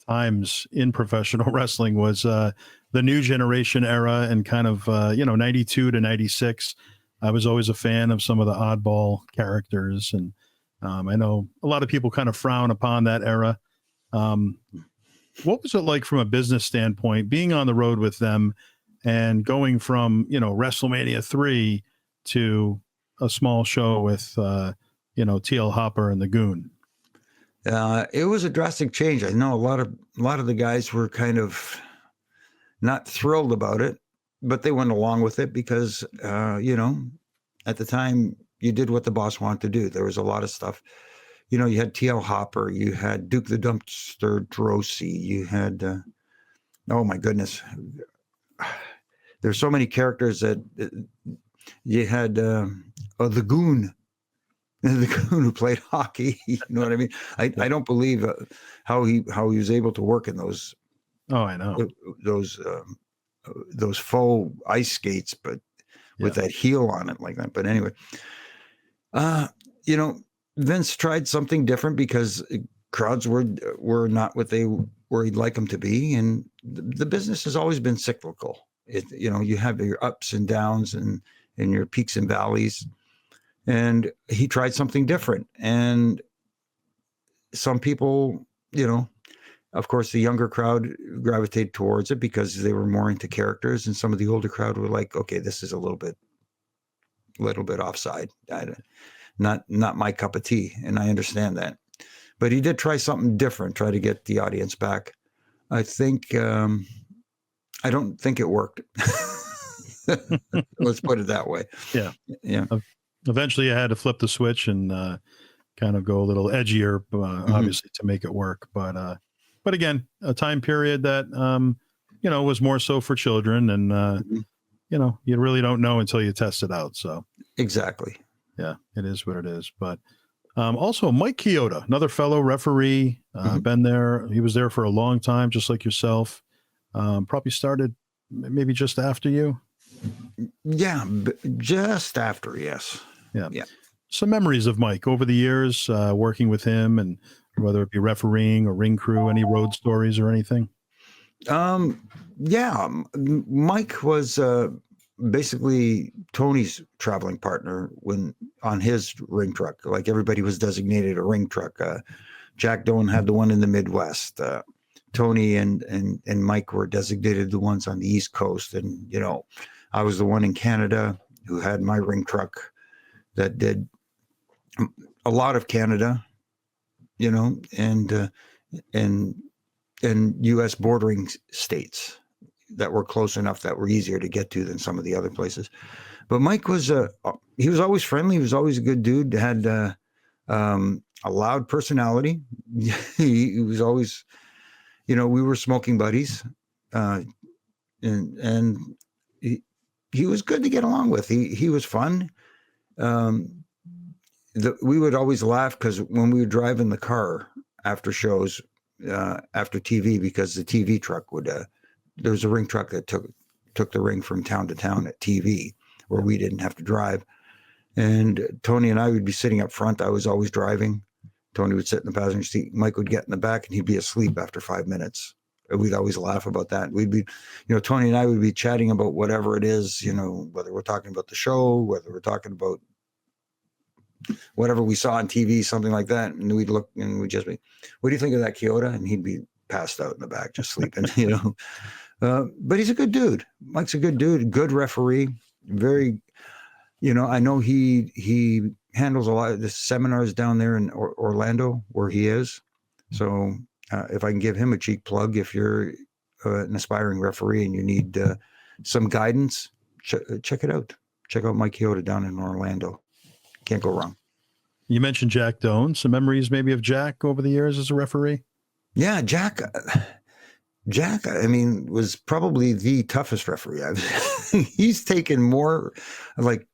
[SPEAKER 1] times in professional wrestling was the new generation era and kind of, 92 to 96. I was always a fan of some of the oddball characters. And I know a lot of people kind of frown upon that era. What was it like from a business standpoint, being on the road with them and going from, Wrestlemania 3 to a small show with, TL Hopper and the Goon?
[SPEAKER 2] It was a drastic change. I know a lot of the guys were kind of not thrilled about it, but they went along with it because, at the time you did what the boss wanted to do. There was a lot of stuff. You had TL Hopper, you had Duke the Dumpster Drosy, you had, oh my goodness. There's so many characters that you had, the Goon. The Goon who played hockey, you know what I mean? I don't believe how he was able to work in those.
[SPEAKER 1] Oh, I know
[SPEAKER 2] those faux ice skates, but with that heel on it like that. But anyway, Vince tried something different because crowds were not what where he'd like them to be, and the business has always been cyclical. You have your ups and downs and your peaks and valleys. And he tried something different. And some people, of course, the younger crowd gravitated towards it because they were more into characters. And some of the older crowd were like, okay, this is a little bit offside. Not my cup of tea. And I understand that. But he did try something different, try to get the audience back. I think, I don't think it worked. Let's put it that way.
[SPEAKER 1] Yeah.
[SPEAKER 2] Yeah.
[SPEAKER 1] Eventually I had to flip the switch and kind of go a little edgier, obviously, to make it work. But again, a time period that, was more so for children. And, you really don't know until you test it out. So
[SPEAKER 2] exactly.
[SPEAKER 1] Yeah, it is what it is. But also Mike Chioda, another fellow referee, been there. He was there for a long time, just like yourself. Probably started maybe just after you.
[SPEAKER 2] Yeah, just after, yes.
[SPEAKER 1] Yeah. Some memories of Mike over the years, working with him, and whether it be refereeing or ring crew, any road stories or anything?
[SPEAKER 2] Yeah, Mike was basically Tony's traveling partner when on his ring truck. Like everybody was designated a ring truck. Jack Doan had the one in the Midwest. Tony and Mike were designated the ones on the East Coast, and I was the one in Canada who had my ring truck that did a lot of Canada, and U.S. bordering states that were close enough that were easier to get to than some of the other places. But Mike was he was always friendly. He was always a good dude. Had a loud personality. He was always, we were smoking buddies, and he was good to get along with. He was fun. We would always laugh because when we would drive in the car after shows, after TV, because the TV truck would, there was a ring truck that took the ring from town to town at TV, where we didn't have to drive. And Tony and I would be sitting up front. I was always driving. Tony would sit in the passenger seat. Mike would get in the back and he'd be asleep after 5 minutes. We'd always laugh about that. We'd be, Tony and I would be chatting about whatever it is, whether we're talking about the show, whether we're talking about whatever we saw on TV, something like that. And we'd look and we'd just be, what do you think of that, Kyoto? And he'd be passed out in the back, just sleeping, but he's a good dude. Mike's a good dude, good referee, very, I know he handles a lot of the seminars down there in Orlando where he is. So if I can give him a cheap plug, if you're an aspiring referee and you need some guidance, check it out. Check out Mike Kyoto down in Orlando. Can't go wrong.
[SPEAKER 1] You mentioned Jack Doan. Some memories maybe of Jack over the years as a referee?
[SPEAKER 2] Yeah, Jack, I mean, was probably the toughest referee I've he's taken more like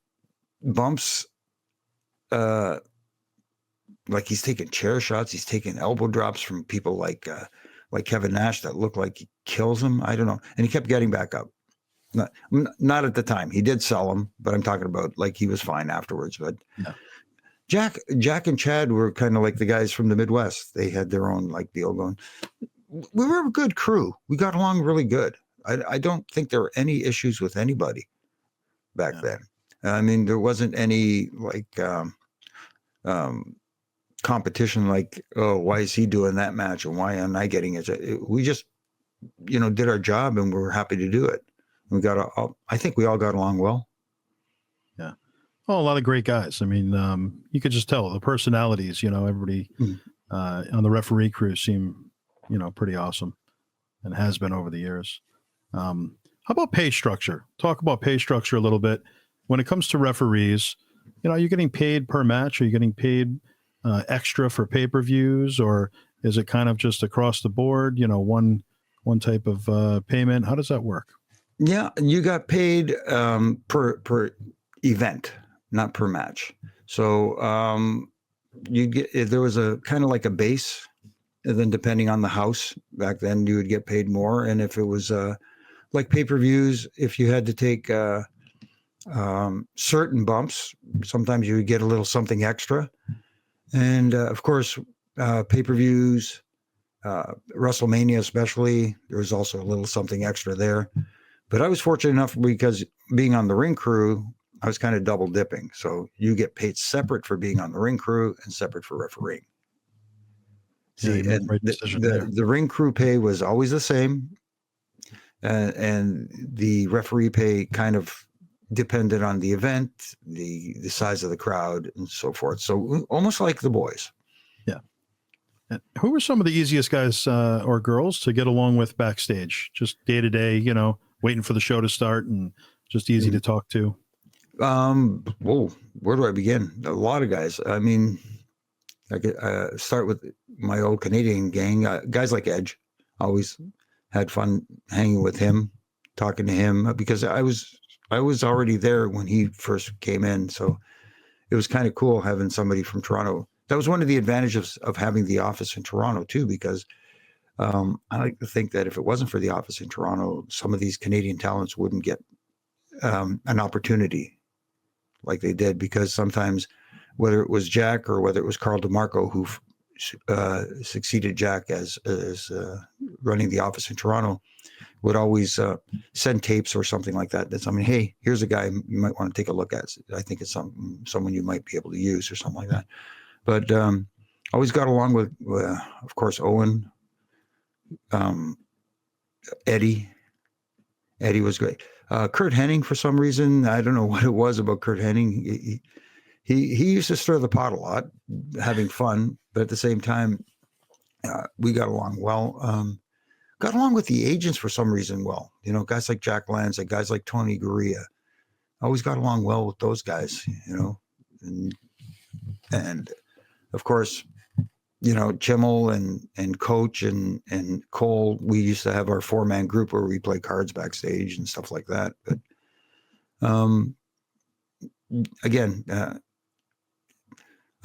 [SPEAKER 2] bumps, like he's taken chair shots, he's taken elbow drops from people like Kevin Nash that looked like he kills him. I don't know. And he kept getting back up. Not at the time. He did sell him, but I'm talking about like he was fine afterwards. But
[SPEAKER 1] yeah.
[SPEAKER 2] Jack and Chad were kind of like the guys from the Midwest. They had their own like deal going. We were a good crew. We got along really good. I don't think there were any issues with anybody back then. I mean, there wasn't any like competition like, oh, why is he doing that match and why am I getting it? We just, did our job and we were happy to do it. I think we all got along well.
[SPEAKER 1] Yeah. Oh, a lot of great guys. I mean, you could just tell the personalities, everybody on the referee crew seem, pretty awesome and has been over the years. How about pay structure? Talk about pay structure a little bit. When it comes to referees, are you getting paid per match? Are you getting paid extra for pay-per-views, or is it kind of just across the board, one type of payment? How does that work?
[SPEAKER 2] Yeah, you got paid per event, not per match. So there was a kind of like a base, and then depending on the house back then, you would get paid more. And if it was like pay-per-views, if you had to take certain bumps, sometimes you would get a little something extra. And of course, pay-per-views, Wrestlemania especially, there was also a little something extra there. But I was fortunate enough because being on the ring crew, I was kind of double dipping. So you get paid separate for being on the ring crew and separate for refereeing. See,
[SPEAKER 1] yeah,
[SPEAKER 2] and the ring crew pay was always the same. And the referee pay kind of depended on the event, the size of the crowd and so forth. So almost like the boys.
[SPEAKER 1] Yeah. And who were some of the easiest guys or girls to get along with backstage? Just day to day, waiting for the show to start and just easy to talk to?
[SPEAKER 2] Where do I begin? A lot of guys. I mean, I could start with my old Canadian gang. Guys like Edge, always had fun hanging with him, talking to him, because I was already there when he first came in. So it was kind of cool having somebody from Toronto. That was one of the advantages of having the office in Toronto too, because I like to think that if it wasn't for the office in Toronto, some of these Canadian talents wouldn't get an opportunity like they did, because sometimes whether it was Jack or whether it was Carl DeMarco who succeeded Jack as running the office in Toronto, would always send tapes or something like that. That's, hey, here's a guy you might want to take a look at. I think it's someone you might be able to use or something like that. But always got along with, of course, Owen, Eddie. Eddie was great. Kurt Hennig, for some reason, I don't know what it was about Kurt Hennig. He used to stir the pot a lot, having fun, but at the same time, we got along well. Got along with the agents for some reason well. Guys like Jack Lanza, guys like Tony Gurria. Always got along well with those guys, and of course, Chimmel and Coach and Cole, we used to have our 4-man group where we play cards backstage and stuff like that. But again, I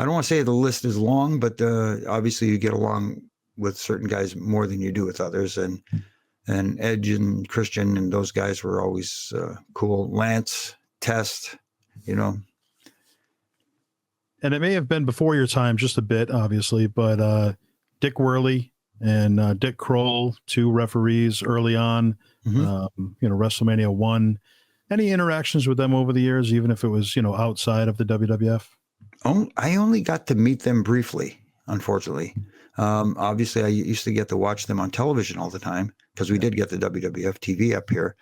[SPEAKER 2] don't want to say the list is long, but obviously you get along with certain guys more than you do with others. And Edge and Christian and those guys were always cool. Lance, Test,
[SPEAKER 1] And it may have been before your time just a bit, obviously, but Dick Worley and Dick Kroll, 2 referees early on, WrestleMania 1. Any interactions with them over the years, even if it was, outside of the WWF?
[SPEAKER 2] I only got to meet them briefly, unfortunately. Obviously, I used to get to watch them on television all the time because we did get the WWF TV up here.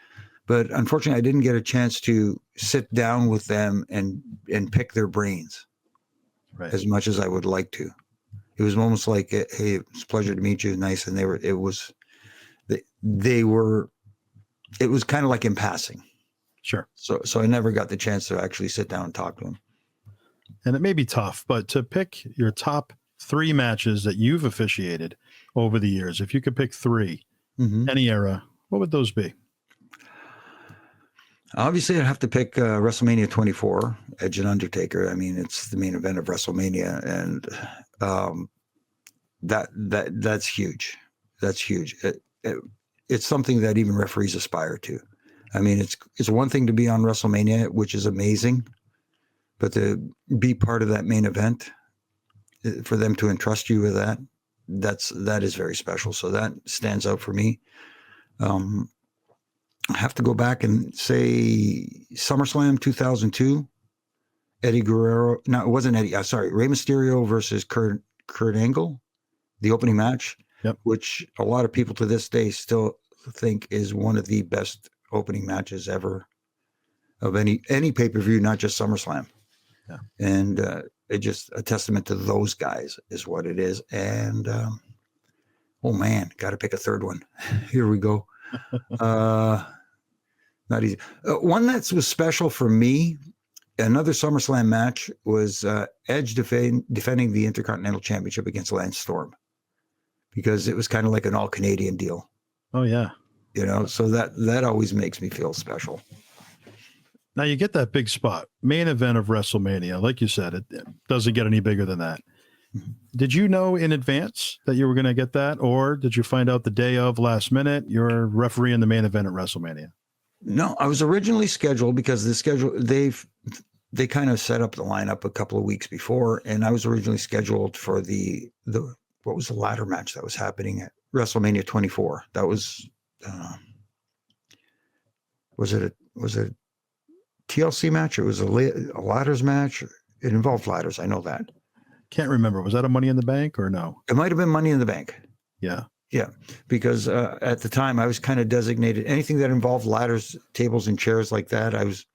[SPEAKER 2] But unfortunately, I didn't get a chance to sit down with them and pick their brains as much as I would like to. It was almost like, hey, it's a pleasure to meet you. Nice. And it was kind of like in passing.
[SPEAKER 1] Sure.
[SPEAKER 2] So I never got the chance to actually sit down and talk to them.
[SPEAKER 1] And it may be tough, but to pick your top 3 matches that you've officiated over the years, if you could pick 3, any era, what would those be?
[SPEAKER 2] Obviously, I'd have to pick WrestleMania 24, Edge and Undertaker. I mean, it's the main event of WrestleMania, and that's huge. That's huge. It's something that even referees aspire to. I mean, it's one thing to be on WrestleMania, which is amazing, but to be part of that main event, for them to entrust you with that is very special. So that stands out for me. I have to go back and say SummerSlam 2002, Eddie Guerrero. No, it wasn't Eddie. Sorry, Rey Mysterio versus Kurt Angle, the opening match, which a lot of people to this day still think is one of the best opening matches ever of any pay-per-view, not just SummerSlam. Yeah. And it just a testament to those guys is what it is. And oh man, got to pick a third one. Here we go. Not easy. One that was special for me, another SummerSlam match, was Edge defending the Intercontinental Championship against Lance Storm, because it was kind of like an all-Canadian deal.
[SPEAKER 1] Oh, yeah.
[SPEAKER 2] So that always makes me feel special.
[SPEAKER 1] Now you get that big spot, main event of WrestleMania. Like you said, it doesn't get any bigger than that. Did you know in advance that you were going to get that, or did you find out the day of, last minute, you're refereeing the main event at WrestleMania?
[SPEAKER 2] No, I was originally scheduled, because the schedule, they kind of set up the lineup a couple of weeks before, and I was originally scheduled for the what was the ladder match that was happening at WrestleMania 24. That was it a TLC match? It was a ladders match. It involved ladders. I know that.
[SPEAKER 1] Can't remember. Was that a Money in the Bank or no?
[SPEAKER 2] It might have been Money in the Bank.
[SPEAKER 1] Yeah.
[SPEAKER 2] Yeah, because at the time I was kind of designated anything that involved ladders, tables, and chairs like that. I was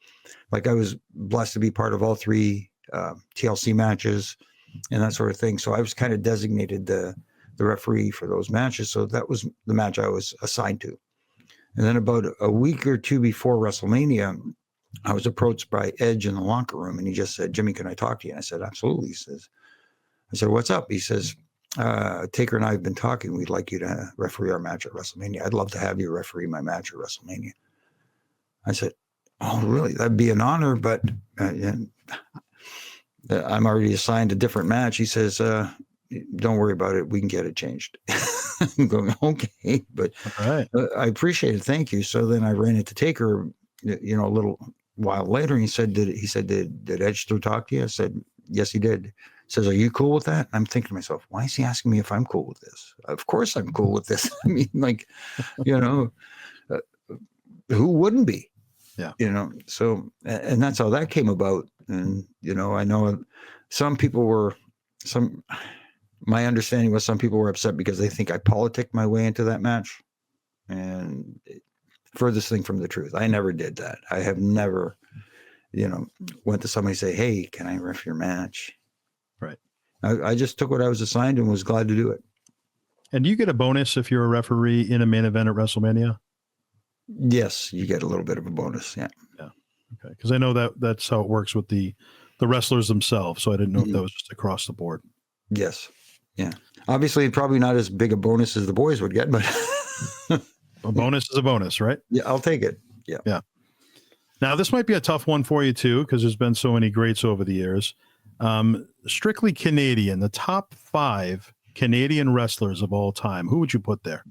[SPEAKER 2] blessed to be part of all 3 TLC matches and that sort of thing. So I was kind of designated the referee for those matches. So that was the match I was assigned to. And then about a week or 2 before WrestleMania, I was approached by Edge in the locker room, and he just said, "Jimmy, can I talk to you?" And I said, "Absolutely." I said, "What's up?" He says, Taker and I have been talking. We'd like you to referee our match at WrestleMania. I'd love to have you referee my match at WrestleMania. I said, "Oh, really? That'd be an honor, but I'm already assigned a different match." He says, "Don't worry about it. We can get it changed." I'm going, okay, but
[SPEAKER 1] right.
[SPEAKER 2] I appreciate it. Thank you. So then I ran into Taker, a little while later, and he said, did Edge still talk to you? I said, "Yes, he did." He says, "Are you cool with that?" I'm thinking to myself, why is he asking me if I'm cool with this? Of course I'm cool with this. I mean, like, who wouldn't be? Yeah. So, and that's how that came about. And, I know my understanding was some people were upset because they think I politicked my way into that match. And furthest thing from the truth. I never did that. I have never, went to somebody and say, "Hey, can I ref your match?"
[SPEAKER 1] Right.
[SPEAKER 2] I just took what I was assigned and was glad to do it.
[SPEAKER 1] And do you get a bonus if you're a referee in a main event at WrestleMania?
[SPEAKER 2] Yes, you get a little bit of a bonus. Yeah.
[SPEAKER 1] Yeah. Okay. Because I know that's how it works with the wrestlers themselves. So I didn't know if that was just across the board.
[SPEAKER 2] Yes. Yeah. Obviously, probably not as big a bonus as the boys would get, but
[SPEAKER 1] a bonus is a bonus, right?
[SPEAKER 2] Yeah, I'll take it. Yeah.
[SPEAKER 1] Yeah. Now, this might be a tough one for you, too, because there's been so many greats over the years. Strictly Canadian, the top 5 Canadian wrestlers of all time. Who would you put there?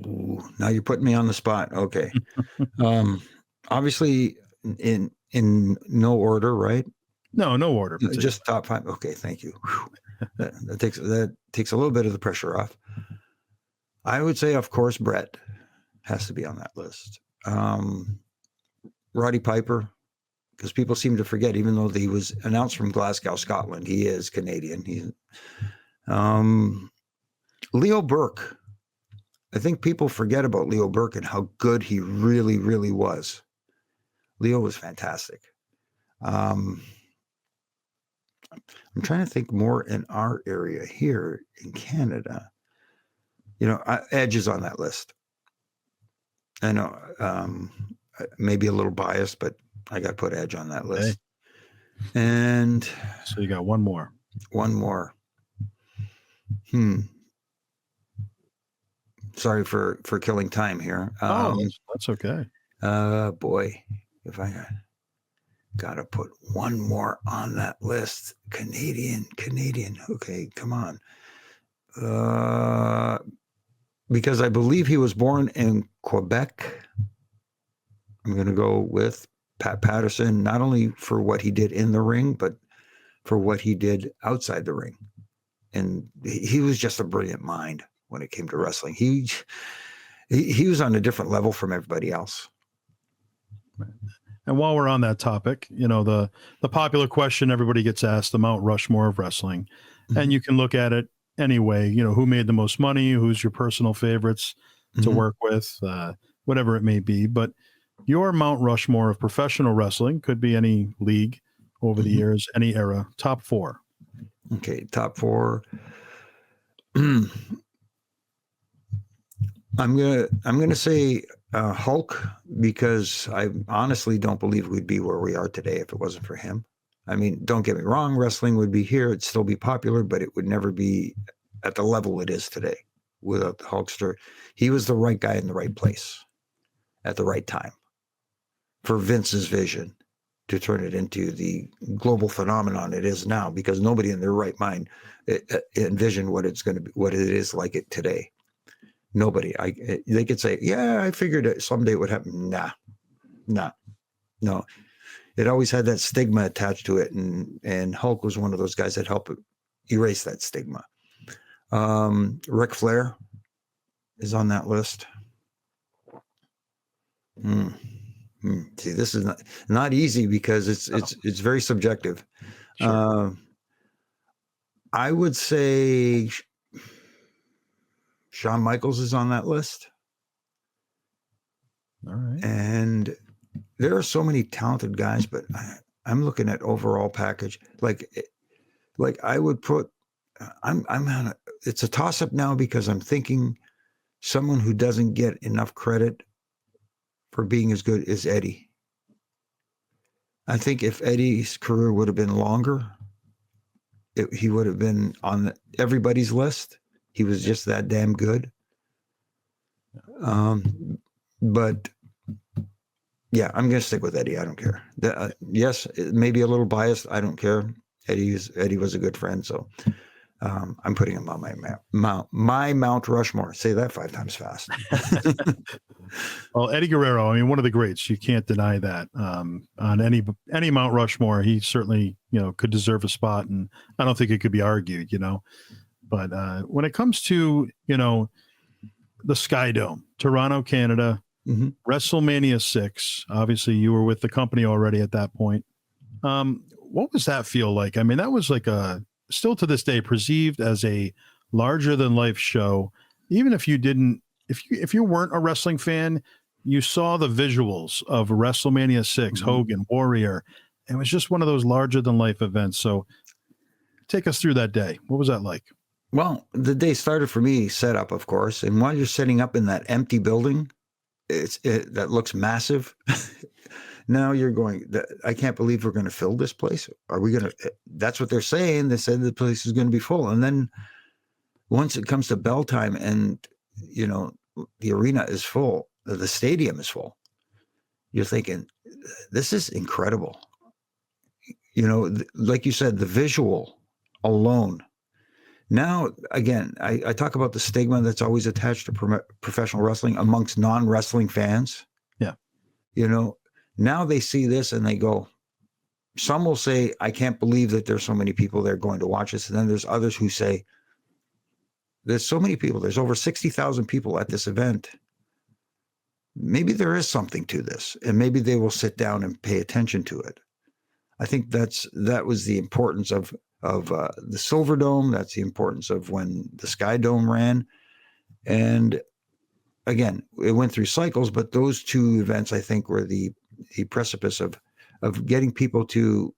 [SPEAKER 2] Ooh, now you're putting me on the spot. Okay. Obviously, in no order, right?
[SPEAKER 1] No order.
[SPEAKER 2] Just top 5. Okay, thank you. That takes a little bit of the pressure off. I would say, of course, Brett has to be on that list. Roddy Piper, because people seem to forget, even though he was announced from Glasgow, Scotland, he is Canadian. Leo Burke. I think people forget about Leo Burke and how good he really, really was. Leo was fantastic. I'm trying to think more in our area here in Canada. Edge is on that list. I know, maybe a little biased, but I got to put Edge on that list. Okay. And
[SPEAKER 1] so you got one more.
[SPEAKER 2] One more. Sorry for killing time here.
[SPEAKER 1] That's okay.
[SPEAKER 2] Boy, if I got to put one more on that list. Canadian. Okay, come on. Because I believe he was born in Quebec. I'm going to go with Pat Patterson, not only for what he did in the ring, but for what he did outside the ring. And he was just a brilliant mind when it came to wrestling. He was on a different level from everybody else.
[SPEAKER 1] And while we're on that topic, the popular question everybody gets asked, the Mount Rushmore of wrestling, and you can look at it anyway, who made the most money, who's your personal favorites to work with, whatever it may be. But your Mount Rushmore of professional wrestling could be any league over the years, any era, top 4.
[SPEAKER 2] Okay, top 4. I'm gonna say Hulk, because I honestly don't believe we'd be where we are today if it wasn't for him. I mean, don't get me wrong, wrestling would be here, it'd still be popular, but it would never be at the level it is today without the Hulkster. He was the right guy in the right place at the right time for Vince's vision to turn it into the global phenomenon it is now, because nobody in their right mind envisioned what it's going to be, what it is like it today. Nobody. They could say, yeah, I figured it someday it would happen. No. It always had that stigma attached to it, and Hulk was one of those guys that helped erase that stigma. Ric Flair is on that list. See, this is not easy because it's very subjective. Sure. I would say Shawn Michaels is on that list.
[SPEAKER 1] All right.
[SPEAKER 2] And there are so many talented guys, but I'm looking at overall package. Like I would put, it's a toss up now because I'm thinking someone who doesn't get enough credit for being as good as Eddie. I think if Eddie's career would have been longer, he would have been on everybody's list. He was just that damn good. But yeah, I'm going to stick with Eddie. I don't care. Yes, maybe a little biased. I don't care. Eddie was a good friend. So I'm putting him on my Mount Rushmore. Say that 5 times fast.
[SPEAKER 1] Well, Eddie Guerrero, I mean, one of the greats. You can't deny that. On any Mount Rushmore, he certainly, could deserve a spot, and I don't think it could be argued, But when it comes to, the Sky Dome, Toronto, Canada, WrestleMania 6, obviously you were with the company already at that point. What was that feel like? I mean, that was like still to this day perceived as a larger than life show. Even if you didn't, if you weren't a wrestling fan, you saw the visuals of WrestleMania 6, Hogan, Warrior. It was just one of those larger than life events. So take us through that day. What was that like?
[SPEAKER 2] Well, the day started for me set up, of course. And while you're setting up in that empty building, that looks massive. Now you're going, I can't believe we're going to fill this place. Are we going to, that's what they're saying. They said the place is going to be full. And then once it comes to bell time and, the arena is full, the stadium is full, you're thinking, this is incredible. Like you said, the visual alone. Now, again, I talk about the stigma that's always attached to professional wrestling amongst non-wrestling fans.
[SPEAKER 1] Yeah.
[SPEAKER 2] Now they see this and they go, some will say, I can't believe that there's so many people there going to watch this. And then there's others who say, there's so many people. There's over 60,000 people at this event. Maybe there is something to this, and maybe they will sit down and pay attention to it. I think that was the importance of the Silver Dome. That's the importance of when the Sky Dome ran. And again, it went through cycles, but those two events, I think, were the precipice of getting people to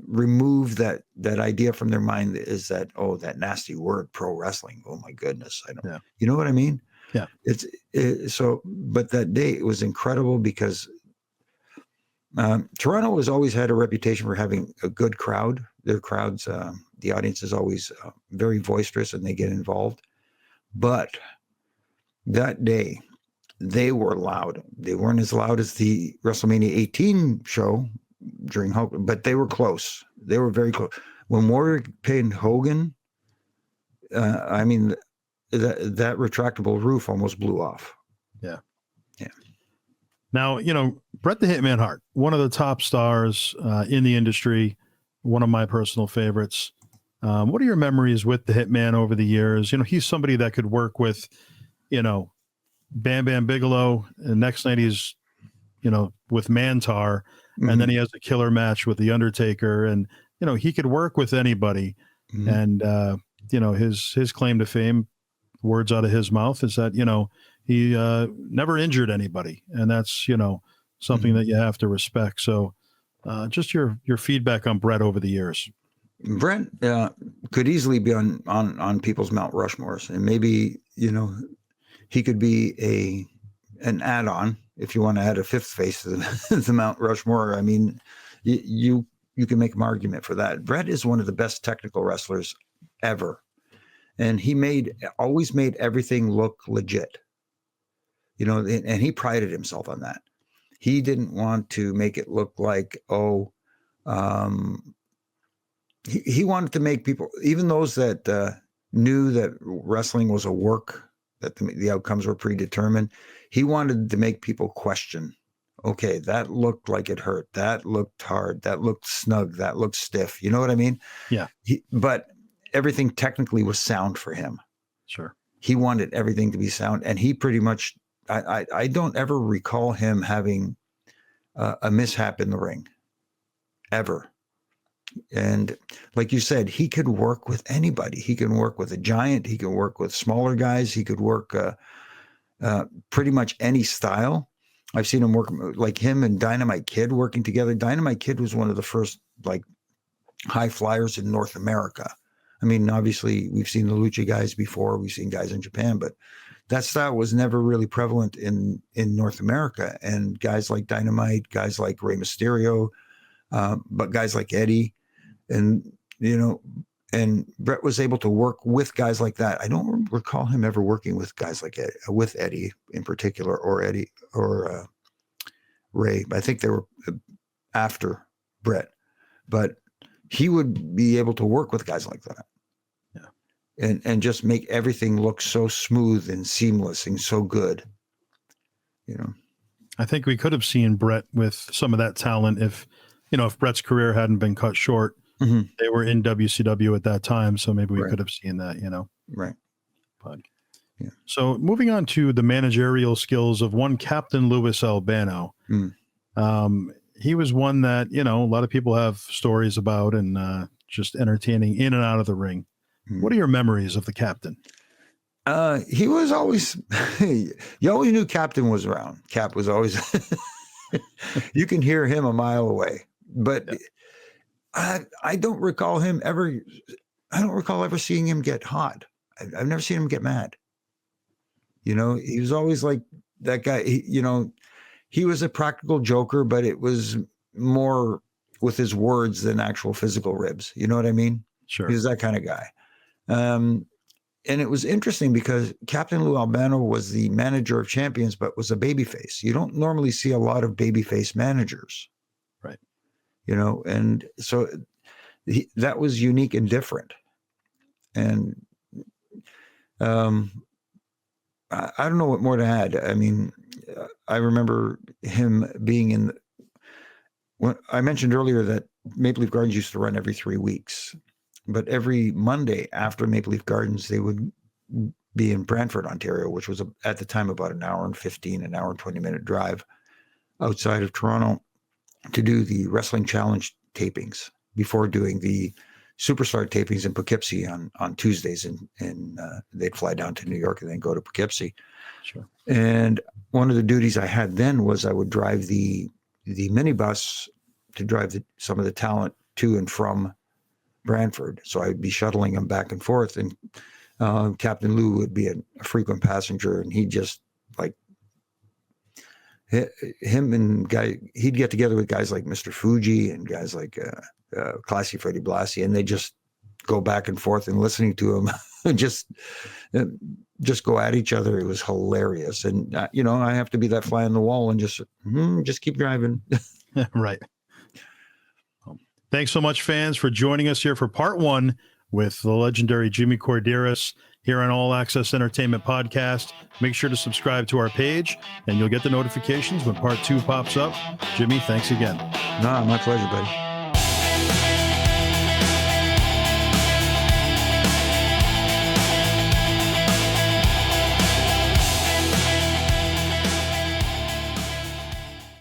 [SPEAKER 2] remove that idea from their mind, is that, oh, that nasty word, pro wrestling. Oh my goodness. I don't,
[SPEAKER 1] Yeah.
[SPEAKER 2] you know what I mean?
[SPEAKER 1] Yeah.
[SPEAKER 2] But that day it was incredible because Toronto has always had a reputation for having a good crowd. Their crowds, the audience is always very boisterous and they get involved. But that day, they were loud. They weren't as loud as the WrestleMania 18 show during Hogan, but they were close. They were very close. When Warrior pinned Hogan, I mean, that retractable roof almost blew off.
[SPEAKER 1] Yeah.
[SPEAKER 2] Yeah.
[SPEAKER 1] Now, Bret the Hitman Hart, one of the top stars in the industry, one of my personal favorites. What are your memories with the Hitman over the years? He's somebody that could work with, Bam Bam Bigelow, and next night he's, with Mantar, and then he has a killer match with The Undertaker, and, he could work with anybody. And, his claim to fame, words out of his mouth, is that, he never injured anybody. And that's, something that you have to respect. So just your feedback on Bret over the years.
[SPEAKER 2] Bret could easily be on people's Mount Rushmores, and maybe, he could be an add-on if you want to add a fifth face to the Mount Rushmore. I mean, you can make an argument for that. Bret is one of the best technical wrestlers ever. And he always made everything look legit, and he prided himself on that. He didn't want to make it look like, he wanted to make people, even those that knew that wrestling was a work, that the outcomes were predetermined, he wanted to make people question, okay, that looked like it hurt. That looked hard. That looked snug. That looked stiff. You know what I mean?
[SPEAKER 1] Yeah.
[SPEAKER 2] But everything technically was sound for him.
[SPEAKER 1] Sure.
[SPEAKER 2] He wanted everything to be sound. And he pretty much, I don't ever recall him having a mishap in the ring, ever. And like you said, he could work with anybody. He can work with a giant. He can work with smaller guys. He could work pretty much any style. I've seen him work, like him and Dynamite Kid working together. Dynamite Kid was one of the first high flyers in North America. I mean, obviously we've seen the Lucha guys before. We've seen guys in Japan, but that style was never really prevalent in North America. And guys like Dynamite, guys like Rey Mysterio, but guys like Eddie, and and Bret was able to work with guys like that. I don't recall him ever working with guys like with Eddie in particular, or Eddie or Ray. I think they were after Bret, but he would be able to work with guys like that. Yeah. And just make everything look so smooth and seamless and so good.
[SPEAKER 1] I think we could have seen Bret with some of that talent if Bret's career hadn't been cut short. They were in WCW at that time, so maybe we could have seen that,
[SPEAKER 2] Right.
[SPEAKER 1] But yeah. So moving on to the managerial skills of one Captain Louis Albano. He was one that, a lot of people have stories about, and just entertaining in and out of the ring. What are your memories of the Captain?
[SPEAKER 2] He was always, you always knew Captain was around. Cap was always, you can hear him a mile away, but I don't recall him ever. I don't recall ever seeing him get hot. I've never seen him get mad. He was always like that guy. He was a practical joker, but it was more with his words than actual physical ribs. You know what I mean?
[SPEAKER 1] Sure.
[SPEAKER 2] He was that kind of guy. And it was interesting because Captain Lou Albano was the manager of champions, but was a babyface. You don't normally see a lot of babyface managers.
[SPEAKER 1] Right.
[SPEAKER 2] And so that was unique and different. And I don't know what more to add. I mean, I remember him being when I mentioned earlier that Maple Leaf Gardens used to run every 3 weeks, but every Monday after Maple Leaf Gardens, they would be in Brantford, Ontario, which was at the time about an hour and 20-minute drive outside of Toronto, to do the Wrestling Challenge tapings before doing the Superstar tapings in Poughkeepsie on Tuesdays, and they'd fly down to New York and then go to Poughkeepsie.
[SPEAKER 1] Sure.
[SPEAKER 2] And one of the duties I had then was I would drive the minibus to drive some of the talent to and from Brantford. So I'd be shuttling them back and forth, and Captain Lou would be a frequent passenger, and he'd just like he'd get together with guys like Mr. Fuji and guys like Classy Freddie Blassie, and they just go back and forth and listening to him just go at each other. It was hilarious. And I have to be that fly on the wall and just keep driving.
[SPEAKER 1] Right. Thanks so much, fans, for joining us here for part 1 with the legendary Jimmy Korderas here on All Access Entertainment Podcast. Make sure to subscribe to our page, and you'll get the notifications when part 2 pops up. Jimmy, thanks again.
[SPEAKER 2] No, my pleasure, buddy.